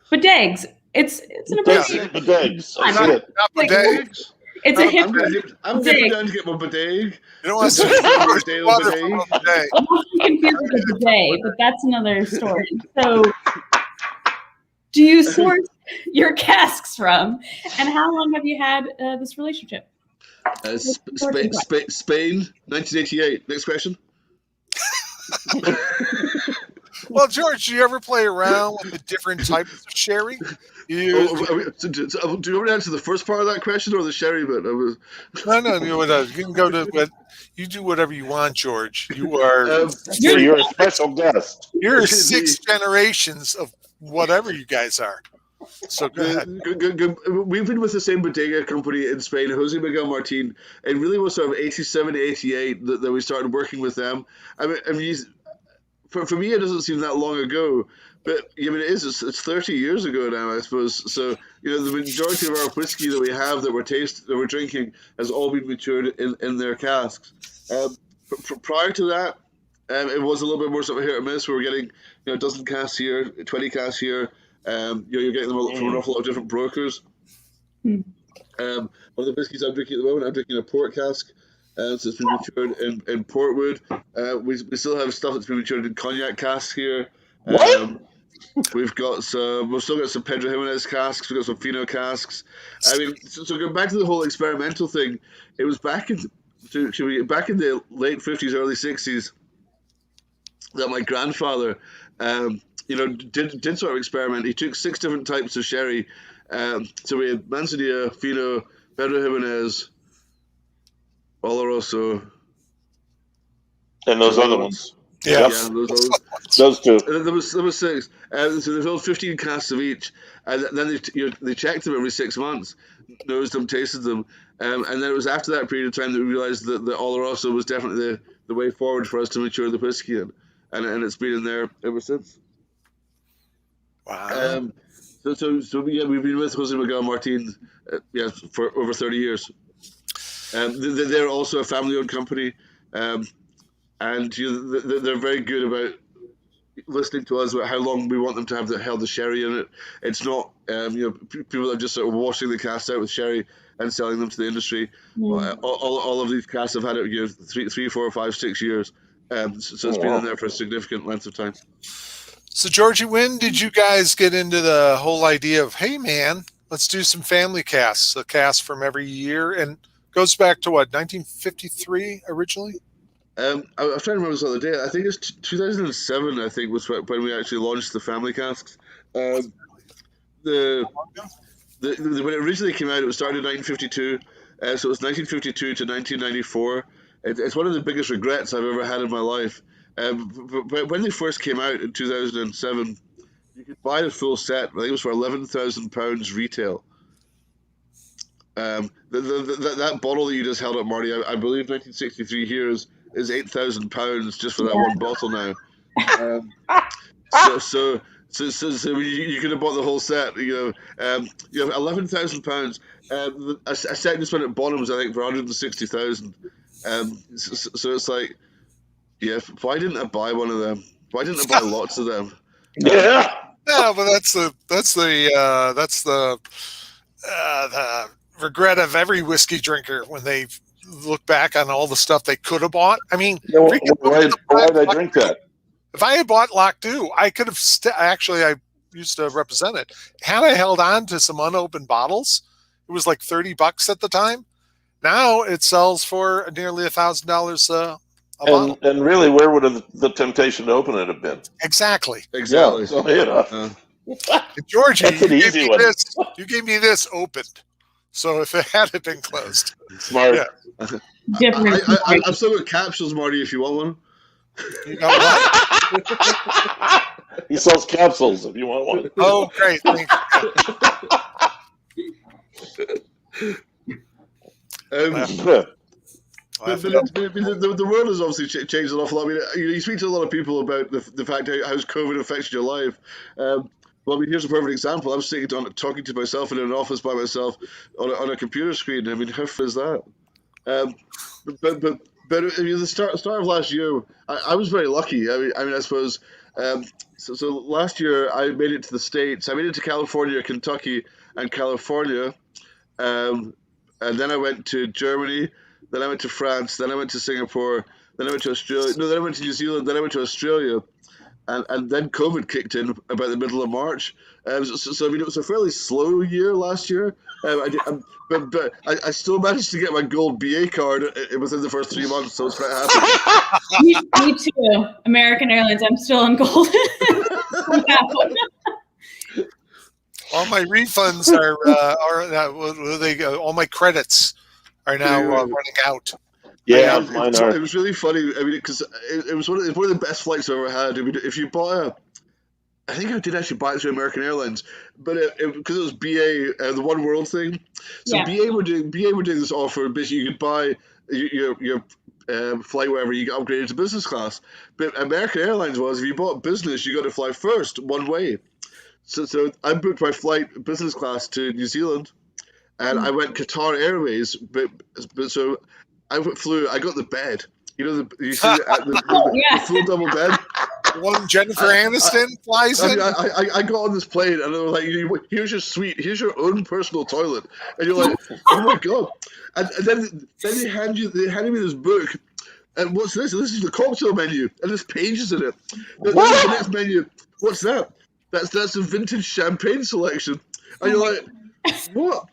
Bodegas. It's an abbreviation. Bodegas. I see it. Not bodegas. It's a hip. I'm dipping down to get my bodega. You don't want to say water from a bodega. I'm not confused with the bidet, but that's another story. So, do you source your casks from, and how long have you had this relationship? Spain, 1988. Next question. Well, George, do you ever play around with the different types of sherry? Do you want me to answer the first part of that question or the sherry bit? No. You can go to, but you do whatever you want, George. You are. You're a special guest. You're 6 generations of whatever you guys are. So go ahead. We've been with the same bodega company in Spain, Jose Miguel Martin. It really was sort of 87, 88 that we started working with them. I mean, for me, it doesn't seem that long ago, but I mean, it's 30 years ago now, I suppose. So, the majority of our whiskey that we have that we're drinking has all been matured in their casks. Prior to that, it was a little bit more sort of hit or miss. We were getting, a dozen casks here, 20 casks here. You're getting them from an awful lot of different brokers. One of the whiskies I'm drinking at the moment, I'm drinking a port cask. So it's been matured in Portwood. We still have stuff that's been matured in cognac casks here. We've still got some Pedro Jimenez casks. We've got some Fino casks. I mean, so going back to the whole experimental thing, it was back in the late 50s, early 60s that my grandfather, did sort of experiment. He took 6 different types of sherry. So we had Manzanilla, Fino, Pedro Jimenez, Oloroso, and those other ones. Yeah, those 2. And there was 6. So they filled 15 casks of each, and then they checked them every 6 months, nosed them, tasted them, and then it was after that period of time that we realized that the Oloroso was definitely the way forward for us to mature the whiskey in, and it's been in there ever since. Wow. So we've been with Jose Miguel Martin, for over 30 years. They're also a family-owned company, and they're very good about listening to us about how long we want them to have held the sherry in it. It's not, people are just sort of washing the casks out with sherry and selling them to the industry. All of these casks have had it 3, 4, 5, 6 years. So it's been in there for a significant length of time. So, Georgie, when did you guys get into the whole idea of, hey, man, let's do some family casks, a cask from every year? And goes back to what, 1953 originally? I was trying to remember this other day. I think it's 2007, I think, was when we actually launched the family casks. When it originally came out, it was started in 1952. So it was 1952 to 1994. It's one of the biggest regrets I've ever had in my life. But when they first came out in 2007, you could buy the full set. I think it was for £11,000 retail. That bottle that you just held up, Marty, I believe 1963 here is £8,000 just for that one bottle now. So you could have bought the whole set. You have £11,000. A set just went at Bottlings, I think, for 160,000. So it's like, yeah, why didn't I buy one of them? Why didn't I buy lots of them? Yeah. Yeah, but that's the regret of every whiskey drinker when they look back on all the stuff they could have bought. I mean, why did I drink that? If I had bought Loch Dew, I could have actually, I used to represent it. Had I held on to some unopened bottles, it was like $30 at the time. Now it sells for nearly $1,000 a bottle. And really, where would the temptation to open it have been? Exactly. Yeah, so, Georgie, that's an easy one. You gave me this opened. So if it had been closed. Smart. Yeah. I've still got capsules, Marty, if you want one. You know what? He sells capsules if you want one. Oh, great. Thank you. The world has obviously changed an awful lot. I mean, you speak to a lot of people about the fact how COVID affected your life. Well, I mean, here's a perfect example. I'm sitting talking to myself in an office by myself on a computer screen. I mean, how fun is that? But I mean, the start of last year, I was very lucky. I mean, I suppose. So last year, I made it to the States. I made it to California, Kentucky, and California. And then I went to Germany. Then I went to France. Then I went to Singapore. Then I went to Australia. No, then I went to New Zealand. Then I went to Australia. And then COVID kicked in about the middle of March. So I mean, it was a fairly slow year last year. But I still managed to get my gold BA card within the first 3 months, so I was quite happy. Me too. American Airlines. I'm still on gold. All my refunds all my credits are now running out. Yeah, mine are. It was really funny. I mean, because it was one of the best flights I've ever had. I mean, if you bought I think I did actually buy it through American Airlines, but because it was BA, the One World thing. So BA were doing this offer. Basically, you could buy your flight wherever you get upgraded to business class. But American Airlines was, if you bought business, you got to fly first, one way. So I booked my flight business class to New Zealand, and I went Qatar Airways. But so I flew. I got the bed. You see the full double bed. One Jennifer Aniston flies in. I got on this plane and they were like, "Here's your suite. Here's your own personal toilet." And you're like, "Oh my god!" And then they handed me this book. And what's this? This is the cocktail menu, and there's pages in it. The next menu. What's that? That's a vintage champagne selection. And you're like, "What?"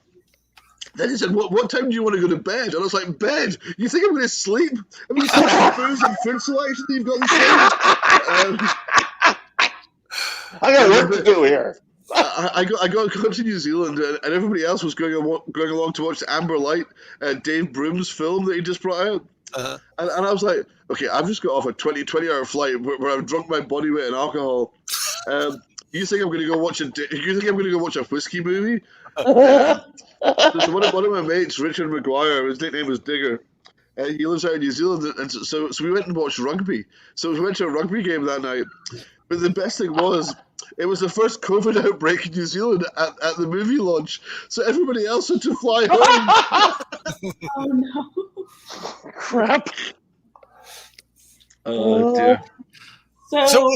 Then he said, what time do you want to go to bed? And I was like, bed? You think I'm going to sleep? I mean, booze and food selection that you've got in the I got work to do here. I got to New Zealand, and everybody else was going along to watch the Amber Light, Dave Broom's film that he just brought out. Uh-huh. And I was like, okay, I've just got off a 20-hour flight where I've drunk my body weight in alcohol. You think I'm going to go watch a whiskey movie? So one of my mates, Richard McGuire, his nickname was Digger. He lives out in New Zealand, and so we went and watched rugby. So we went to a rugby game that night. But the best thing was, it was the first COVID outbreak in New Zealand at the movie launch. So everybody else had to fly home. Oh no! Crap. Oh dear. So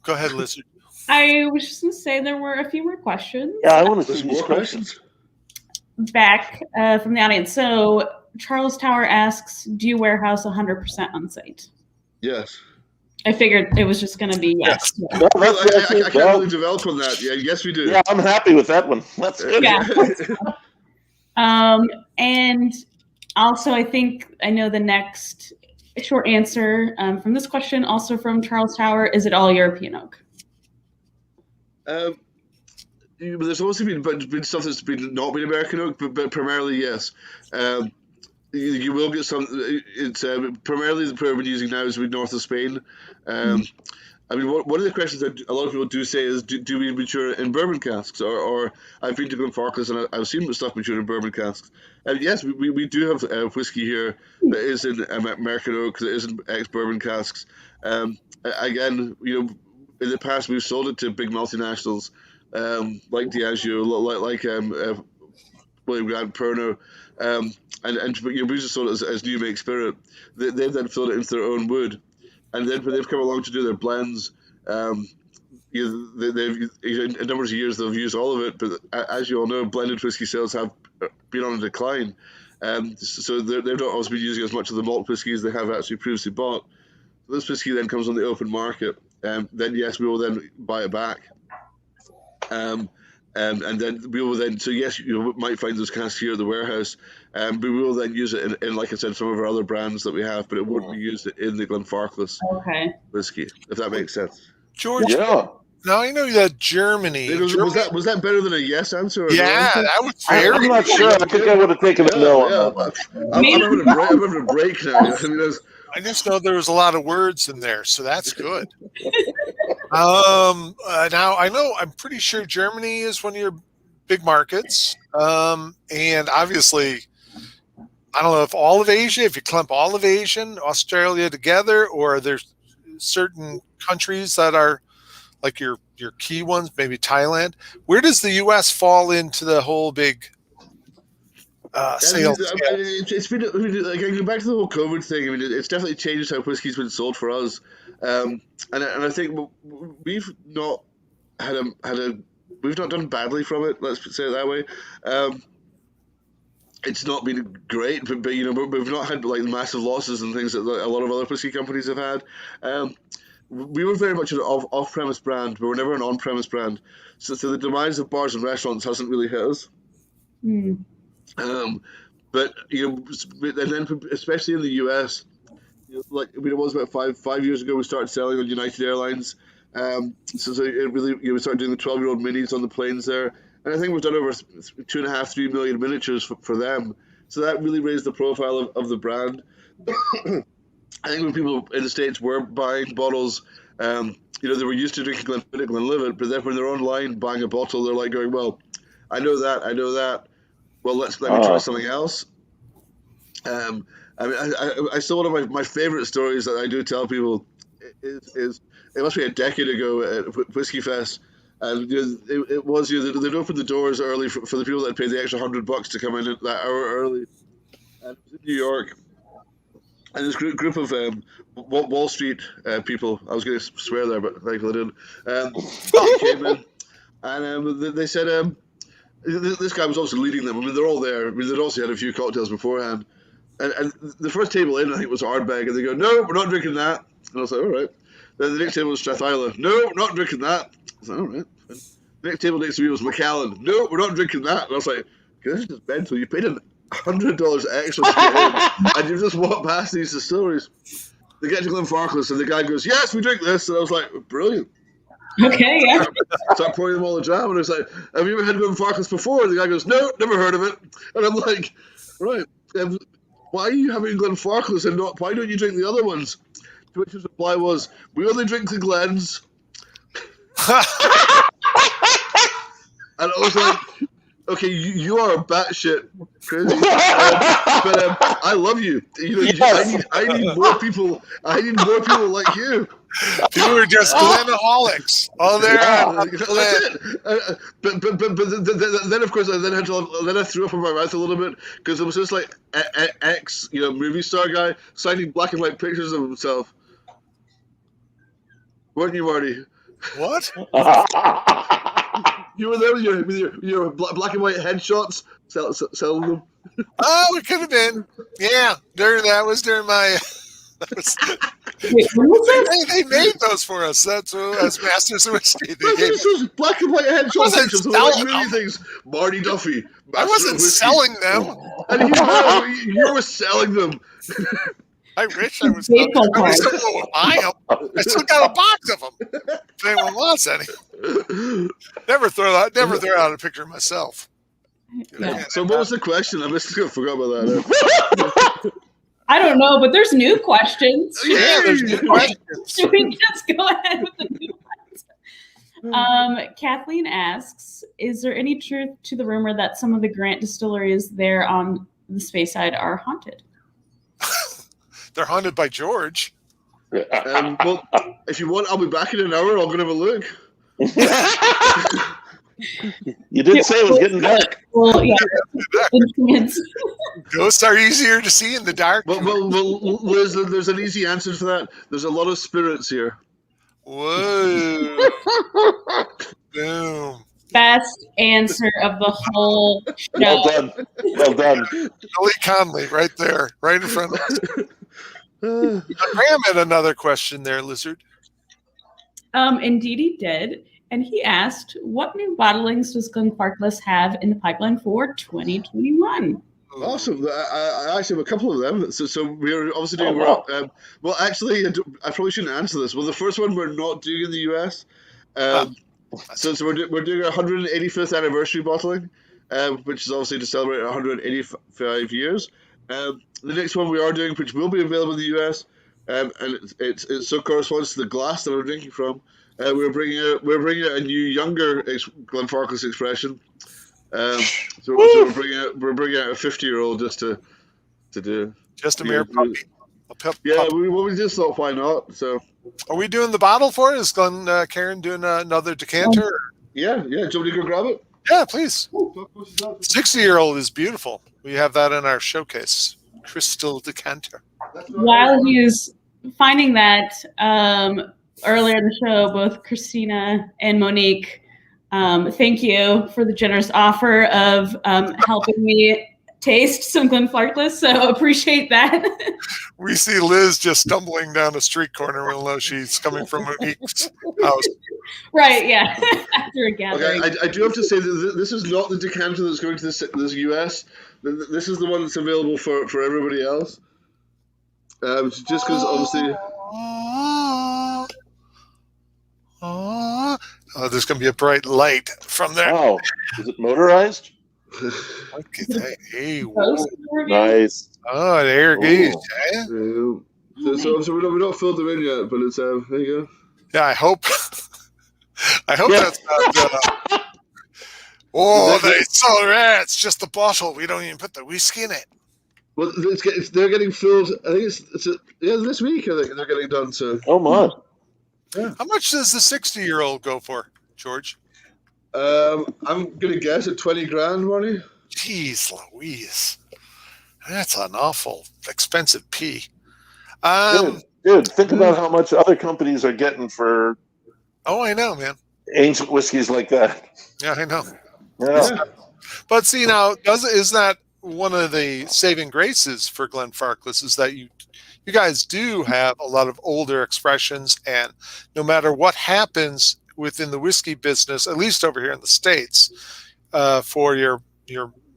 Go ahead, Lizard. I was just going to say there were a few more questions. Yeah, I want to There's see more these questions. Back from the audience. So Charles Tower asks, do you warehouse 100% on site? Yes. I figured it was just going to be yes. Yeah. No, Well, that's I it. can't Well, really develop on that. Yeah, yes, we do. yeah, I'm happy with that one. That's good. Yeah. And also, I know the next short answer from this question, also from Charles Tower, is it all European oak? There's also been stuff that's not been American oak, but primarily yes. You will get some. It's primarily the prayer we're using now is north of Spain. I mean, one of the questions that a lot of people do say is, do we mature in bourbon casks? Or I've been to Glenfarclas and I've seen stuff mature in bourbon casks. And yes, we do have whiskey here that is in American oak, that is in ex-bourbon casks. Again, in the past we've sold it to big multinationals like Diageo, like William Grant, Pernod, and we just sold it as new make spirit. They've then filled it into their own wood. And then when they've come along to do their blends, they've in numbers of years they've used all of it. But as you all know, blended whiskey sales have been on a decline, so they've not always been using as much of the malt whiskey as they have actually previously bought. So this whiskey then comes on the open market, then yes, we will then buy it back, and then we will then. So yes, you might find those casks here at the warehouse, but we will then use it in, like I said, some of our other brands that we have, but it won't be used in the Glenfarclas whiskey, if that makes sense. George, Yeah. now I know that Germany. Was that better than a yes answer? Or Yeah, no answer? that was very. I'm not sure. I think I would have taken a no on that one. I'm having a break now. I mean, I just know there was a lot of words in there, so that's good. Now I'm pretty sure Germany is one of your big markets, and obviously, I don't know if all of Asia, if you clump all of Asia, Australia together, or are there certain countries that are like your key ones, maybe Thailand. Where does the U.S. fall into the whole big sales? It's been like going back to the whole COVID thing. I mean, it's definitely changed how whiskey's been sold for us, and I think we've not we've not done badly from it. Let's say it that way. It's not been great, but we've not had like massive losses and things that a lot of other whiskey companies have had. We were very much an off-premise brand, but we're never an on-premise brand. So the demise of bars and restaurants hasn't really hit us. But and then especially in the US, like it was about five years ago, we started selling on United Airlines. So it really we started doing the 12-year-old minis on the planes there, and I think we've done over 2.5-3 million miniatures for them. So that really raised the profile of the brand. I think when people in the States were buying bottles, they were used to drinking Glenfiddich, Glenlivet, but then when they're online buying a bottle, they're like going, well, I know that. Well, let me try something else. I mean, I still one of my favorite stories that I do tell people is it must be a decade ago at Whiskey Fest, and it was they'd opened the doors early for the people that paid the extra $100 to come in that hour early, and it was in New York. And this group of Wall Street people, I was going to swear there, but thankfully I didn't, came in, and they said, this guy was also leading them. I mean, they're all there. I mean, they'd also had a few cocktails beforehand. And the first table in, I think, was Ardbeg, and they go, no, we're not drinking that. And I was like, all right. Then the next table was Strathisla. No, we're not drinking that. I was like, all right. And the next table next to me was Macallan. No, we're not drinking that. And I was like, okay, this is just mental. You paid $100 extra to get in, and you just walk past these distilleries. They get to Glenfarclas, and the guy goes, yes, we drink this. And I was like, brilliant. Okay, yeah. Start pouring them all the jam, and I was like, have you ever had Glenfarclas before? And the guy goes, no, never heard of it. And I'm like, right, why are you having Glenfarclas and why don't you drink the other ones? To which his reply was, we only drink the Glens. And I was like, okay, you are batshit crazy, but I love you. Yes. I need more people. I need more people like you. You were just Glenaholics. Oh, there. That's it. But then of course I threw up in my mouth a little bit because it was just like ex movie star guy signing black and white pictures of himself. Weren't you, Marty? What? You were there with your black and white headshots selling them. Oh, it could have been. Yeah, that was during my. Wait, when was this? They made those for us. That's as Masters of Whiskey. They gave Those black and white headshot wasn't pictures of selling like movie things. Marty Duffy. I Master wasn't of Whiskey. selling them. And you were selling them. I wish I was. Baseball I cards. still will buy them. I still got a box of them. If anyone wants any, never throw out a picture of myself. Yeah. So what was the question? I forgot about that. I don't know, but there's new questions. Yeah, there's new questions. Should we just go ahead with the new ones? Kathleen asks, is there any truth to the rumor that some of the Grant distilleries there on the space side are haunted? They're haunted by George. Well, if you want, I'll be back in an hour. I'll go have a look. You did say it was getting dark. Well, yeah. Instruments. Ghosts are easier to see in the dark. Well, Liz, there's an easy answer to that. There's a lot of spirits here. Whoa. Boom. Best answer of the whole show. Well done. Well done. Billy Conley right there, right in front of us. Graham had another question there, Lizard. Indeed he did. And he asked, what new bottlings does Glenfarclas have in the pipeline for 2021? Awesome. I actually have a couple of them. So we're obviously doing well, actually, I probably shouldn't answer this. Well, the first one we're not doing in the US. So we're doing our 185th anniversary bottling, which is obviously to celebrate 185 years. The next one we are doing, which will be available in the US, and it so corresponds to the glass that we're drinking from. We're bringing out a new, younger Glenfarclas expression. So we're bringing out a 50-year-old just to do. Just a mere puppy. Yeah, we just thought, why not? So. Are we doing the bottle for it? Is Glen Karen doing another decanter? Yeah. Do you want me to go grab it? Yeah, please. 60-year-old is beautiful. We have that in our showcase. Crystal decanter. While he was finding that, earlier in the show, both Christina and Monique, thank you for the generous offer of helping me taste some Glenfarclas, so appreciate that. We see Liz just stumbling down a street corner. We'll know she's coming from Monique's house. Right, yeah, after a gathering. Okay, I do have to say that this is not the decanter that's going to this US. This is the one that's available for everybody else. Just because, obviously... Oh, there's going to be a bright light from there. Oh, is it motorized? Look at that. Hey, whoa. Nice. Oh, there it goes. So we're not filled them in yet, but it's there you go. Yeah, I hope that's not. Oh, it's just the bottle. We don't even put the whiskey in it. Well, they're getting filled. I think it's this week. I think they're getting done. So. Oh my. Yeah. How much does the 60-year-old go for, George? I'm gonna guess at 20 grand, Marty. Jeez Louise, that's an awful expensive pea. Dude, think about how much other companies are getting for. Oh, I know, man. Ancient whiskeys like that. Yeah, I know. Yeah. But see, now, is that one of the saving graces for Glenfarclas is that you guys do have a lot of older expressions, and no matter what happens within the whiskey business, at least over here in the States, for your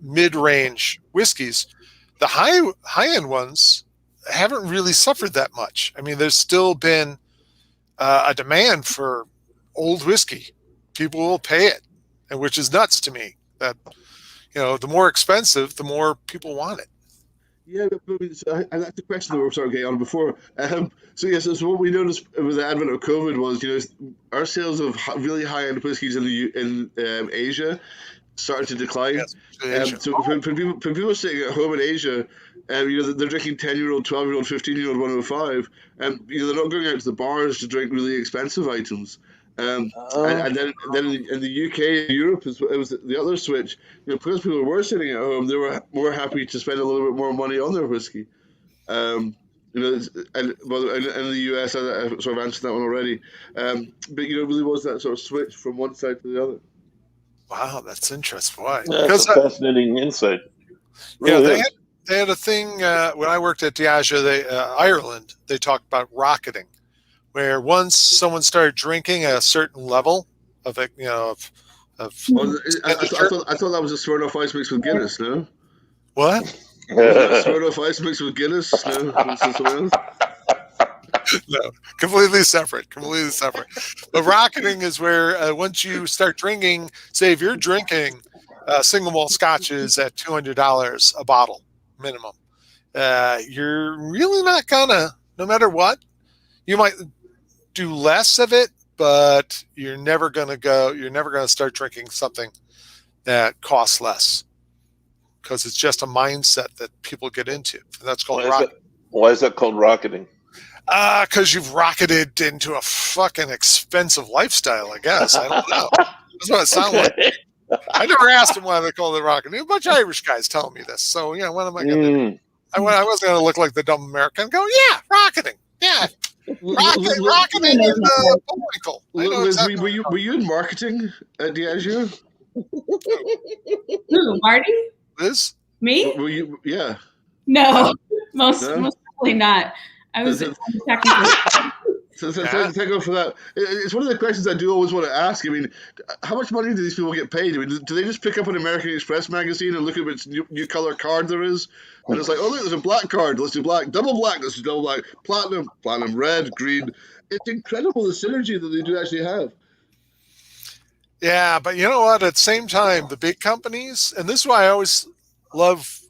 mid-range whiskeys, the high-end ones haven't really suffered that much. I mean, there's still been a demand for old whiskey. People will pay it, and which is nuts to me. That the more expensive, the more people want it. Yeah, and that's the question that we were sort of getting on before. So what we noticed with the advent of COVID was, our sales of really high-end whiskies in Asia started to decline. Yes, so when people are sitting at home in Asia, they're drinking 10-year-old, 12-year-old, 15-year-old 105, and they're not going out to the bars to drink really expensive items. And then in the UK and Europe, it was the other switch. Because people were sitting at home, they were more happy to spend a little bit more money on their whiskey. and in the US, I sort of answered that one already. But it really was that sort of switch from one side to the other. Wow, that's interesting. Why? That's a fascinating insight. Really they had a thing when I worked at Diageo, Ireland. They talked about rocketing, where once someone started drinking at a certain level of it, I thought that was a Smirnoff Ice mixed with Guinness. No. What? Smirnoff Ice mixed with Guinness. No. No, completely separate. But rocketing is where once you start drinking, say if you're drinking single malt scotches at $200 a bottle minimum, you're really not gonna, no matter what, you might do less of it, but you're never gonna start drinking something that costs less, because it's just a mindset that people get into, and that's called rocketing. Why is that called rocketing? Because you've rocketed into a fucking expensive lifestyle, I guess. I don't know. That's what it sounds like. I never asked them why they call it rocketing. A bunch of Irish guys telling me this. So, what am I going to do? I wasn't going to look like the dumb American and go, yeah, rocketing. Yeah. Rocketing in Bullwinkle. Were you in marketing at Diageo? Who, Marty? Liz? Me? Were you? Yeah. No, most probably not. I was technically. So thank you for that. It's one of the questions I do always want to ask. I mean, how much money do these people get paid? I mean, do they just pick up an American Express magazine and look at which new color card there is? And it's like, oh, look, there's a black card. Let's do black. Double black. Let's do double black. Platinum, red, green. It's incredible the synergy that they do actually have. Yeah, but you know what? At the same time, the big companies, and this is why I always love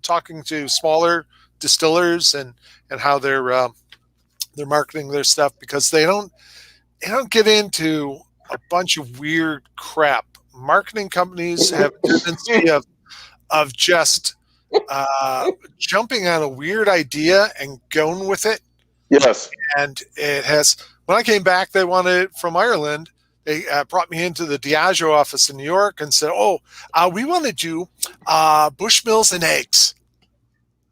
talking to smaller distillers and how they're marketing their stuff, because they don't get into a bunch of weird crap. Marketing companies have a tendency of just jumping on a weird idea and going with it. Yes. And it has. When I came back, they wanted it from Ireland. They brought me into the Diageo office in New York and said, "Oh, we want to do Bushmills and eggs."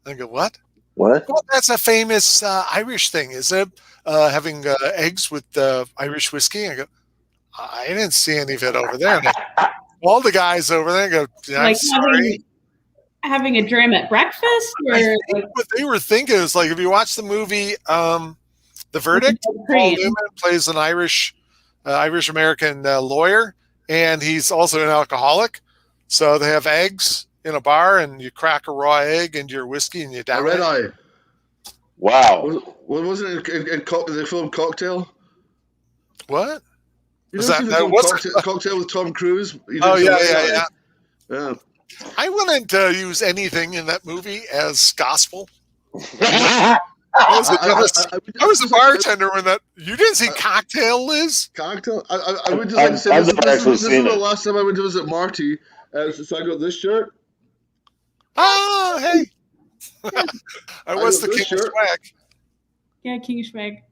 I go, "What? What?" Well, that's a famous Irish thing, isn't it? Having eggs with Irish whiskey. I go, I didn't see any of it over there. All the guys over there go, I'm like sorry. Having a dram at breakfast? Or I think what they were thinking is, like, if you watch the movie The Verdict, Paul Newman plays an Irish-American lawyer, and he's also an alcoholic. So they have eggs in a bar, and you crack a raw egg into your whiskey, and you down a red eye. Wow. Wasn't it in the film Cocktail? What? Was that Cocktail with Tom Cruise? Yeah. Yeah. I wouldn't use anything in that movie as gospel. I was a bartender when that. You didn't see Cocktail, Liz? Cocktail? I would just like to say this is the last time I went to visit Marty, so I got this shirt. Oh, hey. I was the King of Swag. Yeah, King of Swag.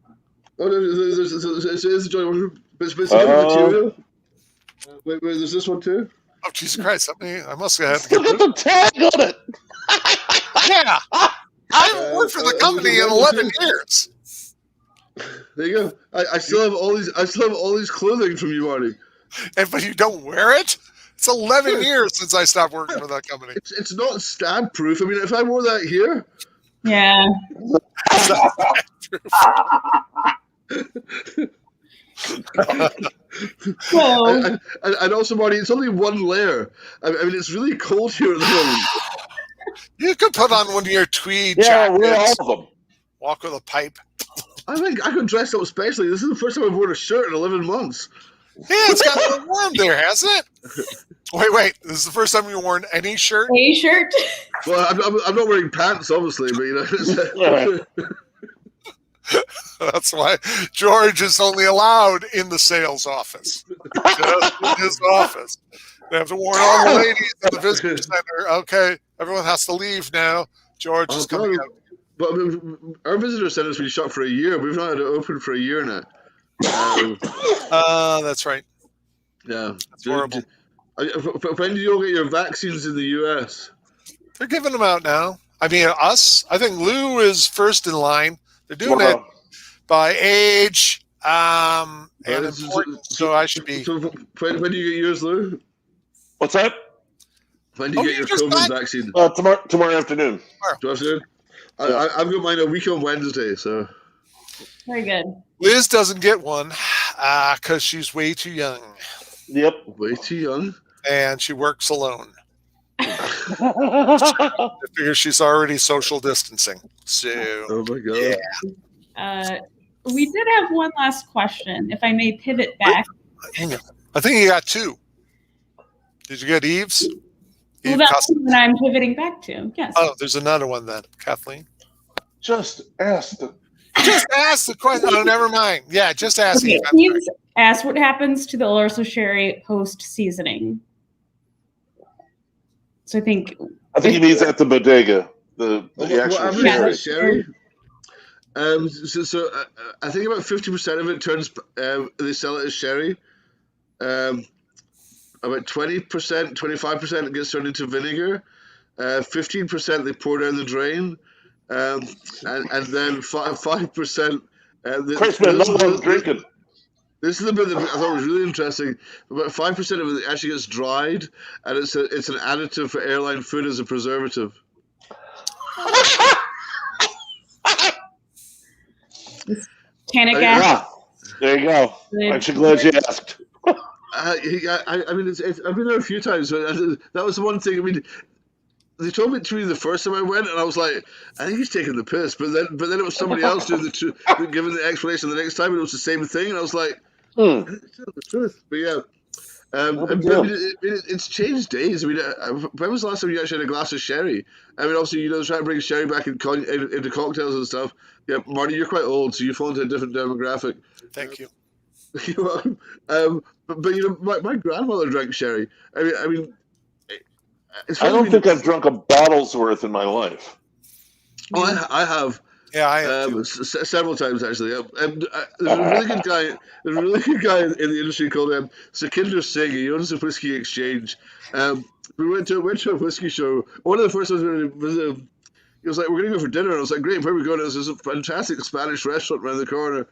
Oh, there's a joint. But it's material. Wait, there's this one too? Oh, Jesus Christ. I must have had to Look at the tag on it. Yeah. I haven't worked for the company in 11 years. There you go. I still have all these clothing from you, Marty. But you don't wear it? It's 11 years since I stopped working for that company. It's not stab proof. I mean, if I wore that here. Yeah. And also, Marty, it's only one layer. I mean, it's really cold here at the moment. You could put on one of your tweed jackets. Wear all of them. Walk with a pipe. I think I could dress up specially. This is the first time I've worn a shirt in 11 months. Yeah, it's got a little warm there, hasn't it? Wait. This is the first time you've worn any shirt? A shirt? Well, I'm not wearing pants, obviously, but That's why George is only allowed in the sales office. Just in his office. They have to warn all the ladies in the visitor center. Okay, everyone has to leave now. George is coming out. But our visitor center's been shut for a year. We've not had it open for a year now. That's right. Yeah. That's horrible. When do you all get your vaccines in the US? They're giving them out now. I mean, us. I think Lou is first in line. They're doing it by age and importance. So I should be. So when do you get yours, Lou? What's that? When do you get your COVID vaccine? Tomorrow afternoon. I've got mine a week on Wednesday, so. Very good. Liz doesn't get one because she's way too young. Yep. Way too young. And she works alone. I figure she's already social distancing. So. Oh my God. Yeah. We did have one last question, if I may pivot back. Hang on. I think you got two. Did you get Eve's? Well, that's what I'm pivoting back to. Yes. Oh, there's another one then, Kathleen. Just ask the question. Oh, never mind. Yeah, just ask. Okay, Eve's asked what happens to the Oloroso sherry post seasoning. So I think he means at the bodega. The actual sherry. So I think about 50% of it turns. They sell it as sherry. About 20%, 25% gets turned into vinegar. 15% they pour down the drain, and then 5%. Christmas, no one's drinking. This is the bit that I thought was really interesting. About 5% of it actually gets dried, and it's an additive for airline food as a preservative. Tannic acid. There you go. Aren't you glad you asked? I mean, I've been there a few times. That was the one thing. I mean, they told it to me the first time I went, and I was like, I think he's taking the piss. But then it was somebody else giving the explanation the next time, and it was the same thing. And I was like, it's not the truth. But yeah, it's changed days. I mean, when was the last time you actually had a glass of sherry? I mean, obviously, trying to bring sherry back into cocktails and stuff. Yeah, Marty, you're quite old, so you fall into a different demographic. Thank you. You're welcome. But my grandmother drank sherry. I mean, I don't think I've drunk a bottle's worth in my life. Oh, I have. Yeah, I have several times actually. There's a really good guy. There's a really good guy in the industry called Sukhinder Singh. He owns a whiskey exchange. We went to a whiskey show. One of the first ones we visited. He was like, "We're gonna go for dinner," and I was like, "Great, where are we going?" There's a fantastic Spanish restaurant around the corner.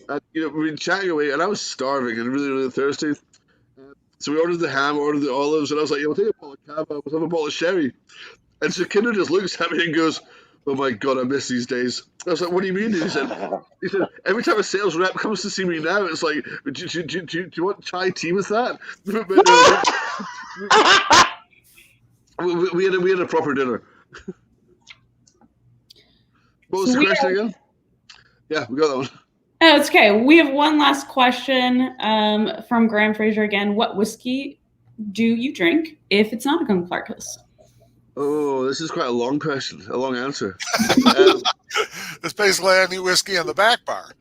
And, we've been chatting away, and I was starving and really, really thirsty. So we ordered the ham, ordered the olives, and I was like, "We'll take a bottle of cava, we'll have a bottle of sherry." And so Kinder just looks at me and goes, "Oh my God, I miss these days." I was like, "What do you mean?" He said, "Every time a sales rep comes to see me now, it's like, do you want chai tea with that?" we had a proper dinner. What was the question again? Yeah, we got that one. Oh, it's okay. We have one last question from Graham Fraser again. What whiskey do you drink if it's not a Glenfarclas? Oh, this is quite a long question, a long answer. It's basically any whiskey on the back bar.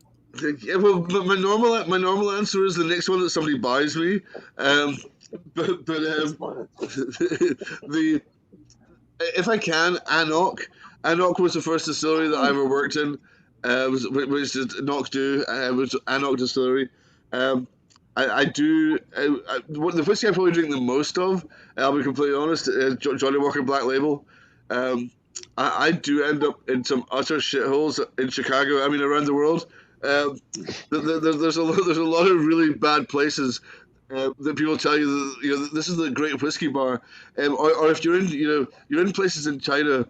Yeah, well, but my normal answer is the next one that somebody buys me. If I can, Anok was the first distillery that I ever worked in. Which did Knock do, which Anok Distillery. I do. The whiskey I probably drink the most of, I'll be completely honest, Johnny Walker Black Label. I do end up in some utter shitholes in Chicago. I mean, around the world. There's a lot of really bad places that people tell you that this is the great whiskey bar, or if you're in you're in places in China.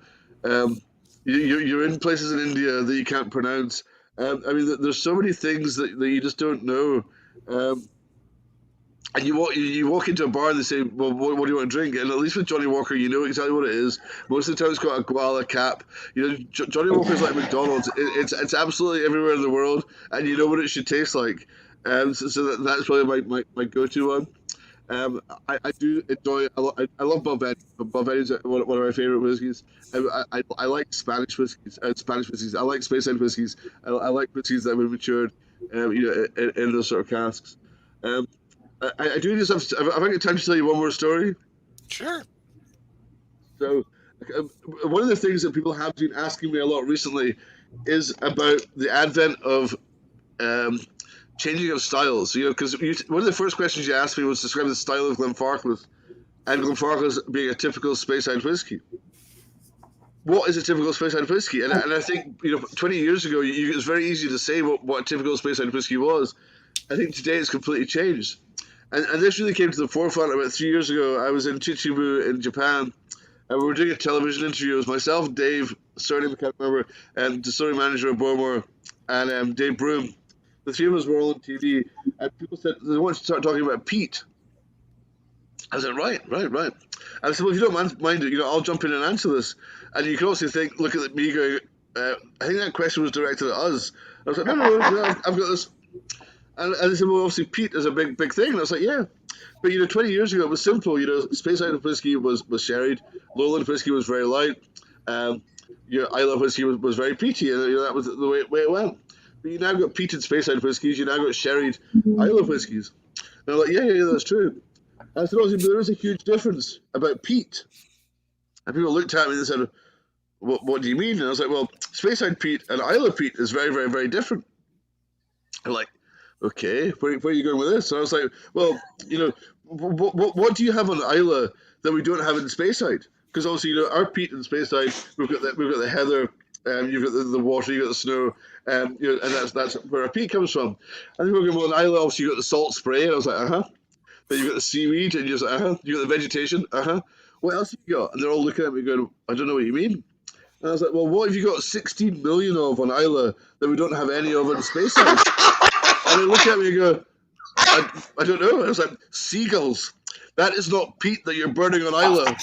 You're in places in India that you can't pronounce. I mean, there's so many things that you just don't know. And you walk into a bar and they say, "Well, what do you want to drink?" And at least with Johnny Walker, you know exactly what it is. Most of the time, it's got a guala cap. Johnny Walker's like McDonald's. It's absolutely everywhere in the world, and you know what it should taste like. So that's probably my go-to one. I do enjoy. I love Bourbon. Bourbon is one of my favorite whiskeys. I like Spanish whiskeys. I like Speyside whiskeys. I like whiskeys that have been matured, in those sort of casks. I do just have I got time to tell you one more story. Sure. So, one of the things that people have been asking me a lot recently is about the advent of changing of styles. Because one of the first questions you asked me was describe the style of Glenfarclas, and Glenfarclas being a typical Speyside whiskey. And one of the things that people have been asking me a lot recently is about the advent of changing of styles. Because one of the first questions you asked me was describe the style of Glenfarclas, and Glenfarclas being a typical Speyside whiskey. And Glenfarclas being a typical Speyside whiskey. what is a typical Speyside whiskey? And I think 20 years ago, it was very easy to say what a typical Speyside whiskey was. I think today it's completely changed. And this really came to the forefront about 3 years ago. I was in Chichibu in Japan, and we were doing a television interview. It was myself, Dave, surname I can't remember, and distillery manager of Bowmore, and Dave Broom. The three of us were all on TV, and people said they wanted to start talking about peat. I said, right. And I said, well, if you don't mind it, I'll jump in and answer this. And you can also look at me going, I think that question was directed at us. I was like, no, I've got this. And they said, well, obviously peat is a big thing. And I was like, yeah. But 20 years ago it was simple. Speyside whiskey was sherried. Lowland whiskey was very light. Islay whiskey was very peaty, and that was the way it went. But you now got peated Speyside whiskies. You now got sherried Islay whiskies. And I'm like, yeah, that's true. And I said, obviously, but there is a huge difference about peat. And people looked at me and they said, what do you mean? And I was like, well, Speyside peat and Islay peat is very, very, very different. They're like, okay, where are you going with this? And I was like, well, what do you have on Islay that we don't have in Speyside? Because obviously, our peat in Speyside, we've got the heather, you've got the water, you've got the snow, and that's where our peat comes from. And then we're going, well, in Islay, obviously, you've got the salt spray, and I was like, Then you've got the seaweed, and you're just like, you've got the vegetation, What else have you got? And they're all looking at me going, I don't know what you mean. And I was like, well, what have you got 16 million of on Islay that we don't have any of in Speyside? And they look at me and go, I don't know. And I was like, seagulls. That is not peat that you're burning on Islay.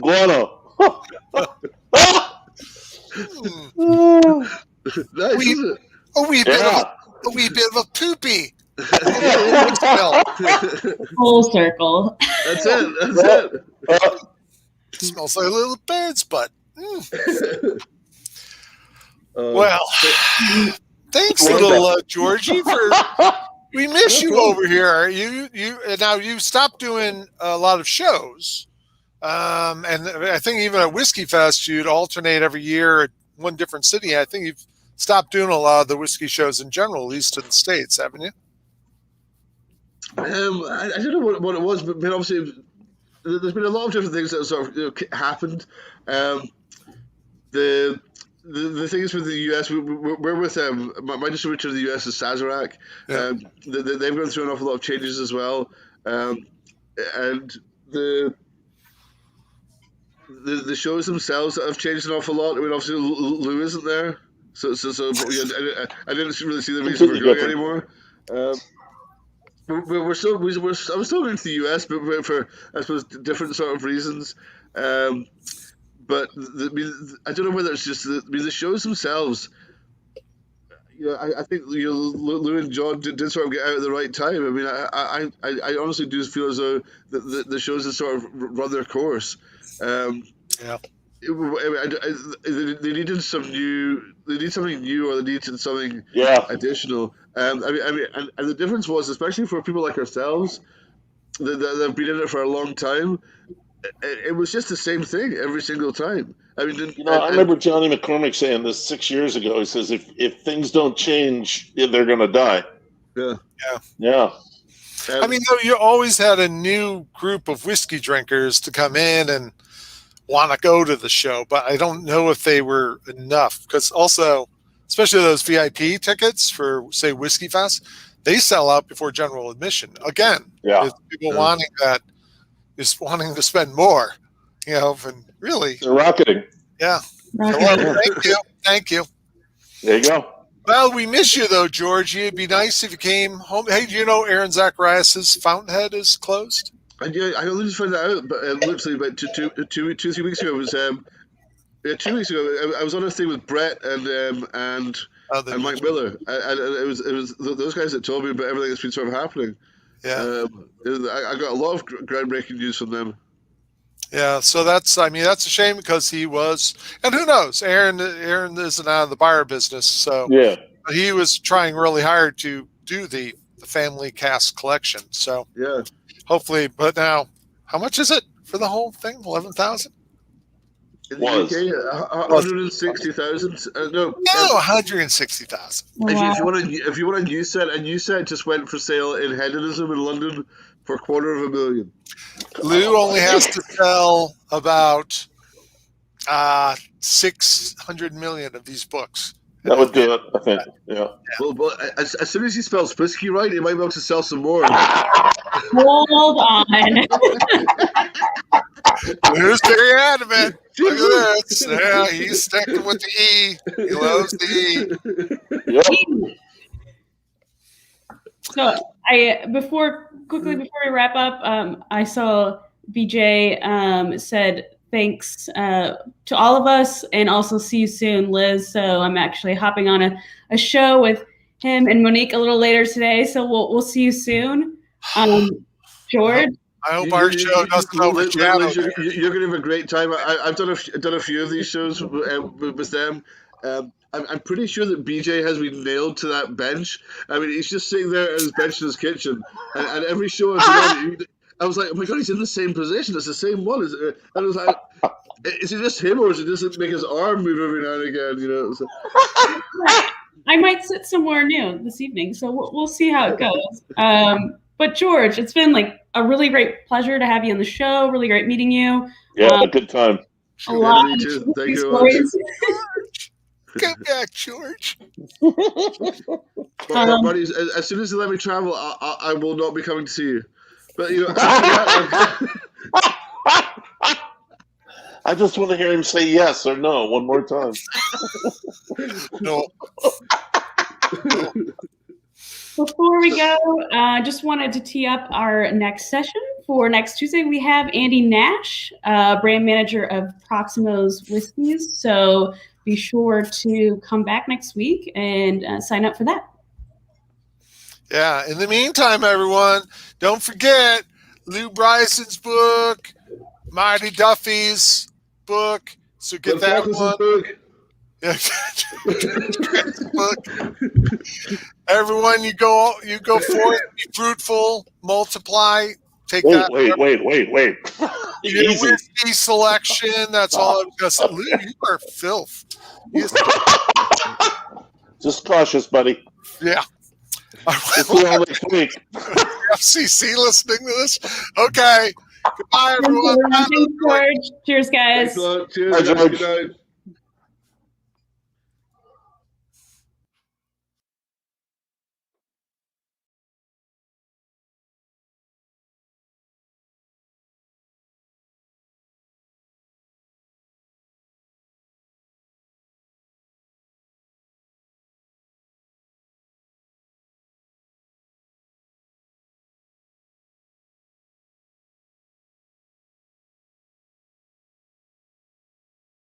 Guano. Nice, isn't it? A wee bit of a poopy. Full circle. That's it. Smells like a little bird's butt. Well, thanks, little Georgie, for we miss you over here. You stopped doing a lot of shows, and I think even at Whiskey Fest you'd alternate every year at one different city. I think you've stopped doing a lot of the whiskey shows in general, at least in the States, haven't you? I don't know what it was, but obviously there's been a lot of different things that sort of happened. The things with the US, we're with my distributor in the US is Sazerac. Yeah. They've gone through an awful lot of changes as well, and the shows themselves have changed an awful lot. I mean, obviously Lou isn't there, so I didn't really see the reason for going anymore. I'm still going to the US, but for I suppose different sort of reasons. But I don't know whether it's just the shows themselves. I think Lou and John did sort of get out at the right time. I mean, I honestly do feel as though the shows have sort of run their course. Yeah. They needed something new, or they needed something additional. I mean, and the difference was, especially for people like ourselves that have been in it for a long time, it was just the same thing every single time. I mean, I remember Johnny McCormick saying this 6 years ago. He says, if things don't change, they're going to die. Yeah. I mean, you always had a new group of whiskey drinkers to come in and want to go to the show, but I don't know if they were enough, because also, especially those VIP tickets for, say, Whiskey Fest, they sell out before general admission. Again, people wanting that, just wanting to spend more, and really. They're rocketing. Yeah. Well, thank you. There you go. Well, we miss you, though, Georgie. It'd be nice if you came home. Hey, do you know Aaron Zacharias' Fountainhead is closed? I only just found that out, but literally about 2-3 weeks ago. It was 2 weeks ago. I was on a thing with Brett and Mike Miller, and it was those guys that told me about everything that's been sort of happening. Yeah, I got a lot of groundbreaking news from them. Yeah, so that's a shame, because he was, and who knows, Aaron isn't out of the bar business, so yeah, he was trying really hard to do the family cask collection. So yeah, hopefully. But now, how much is it for the whole thing? 11,000. In the UK, 160,000. No, 160,000. Wow. If you want a new set just went for sale in Hedonism in London for $250,000. Lou only has to sell about 600 million of these books. That would do it, I think. Yeah. Well, as soon as he spells whiskey right, he might be able to sell some more. Hold on. Lou's very adamant. Look at this. Yeah, he's sticking with the E. He loves the E. Yep. So before we wrap up, I saw BJ said thanks to all of us, and also see you soon, Liz. So I'm actually hopping on a show with him and Monique a little later today. So we'll see you soon. George. I hope our show doesn't overshadow. You're going to have a great time. I've done a few of these shows with them. I'm pretty sure that BJ has been nailed to that bench. I mean, he's just sitting there at his bench in his kitchen, and every show I've been on, I was like, oh my god, he's in the same position. It's the same one. And I was like, is it just him, or is it just make his arm move every now and again? You know. So. I might sit somewhere new this evening, so we'll see how it goes. But George, it's been like a really great pleasure to have you on the show. Really great meeting you. Yeah, good time. A lot Me too. of Thank you stories. Come back, George. Buddies, as soon as they let me travel, I will not be coming to see you. But you know, I just want to hear him say yes or no one more time. No. Before we go, I just wanted to tee up our next session. For next Tuesday, we have Andy Nash, brand manager of Proximo's Whiskeys. So be sure to come back next week and sign up for that. Yeah. In the meantime, everyone, don't forget Lou Bryson's book, Marty Duffy's book. So get that one. Yeah. Everyone, you go forth, be fruitful, multiply. Take that. Wait. Your whiskey selection. That's all I'm gonna say. Lou, you are filth. Just cautious, buddy. Yeah. We'll see you all next week. FCC listening to this. Okay. Goodbye, everyone. Thanks, George. Cheers, guys. Thanks a lot. Cheers. Bye, George. Good night.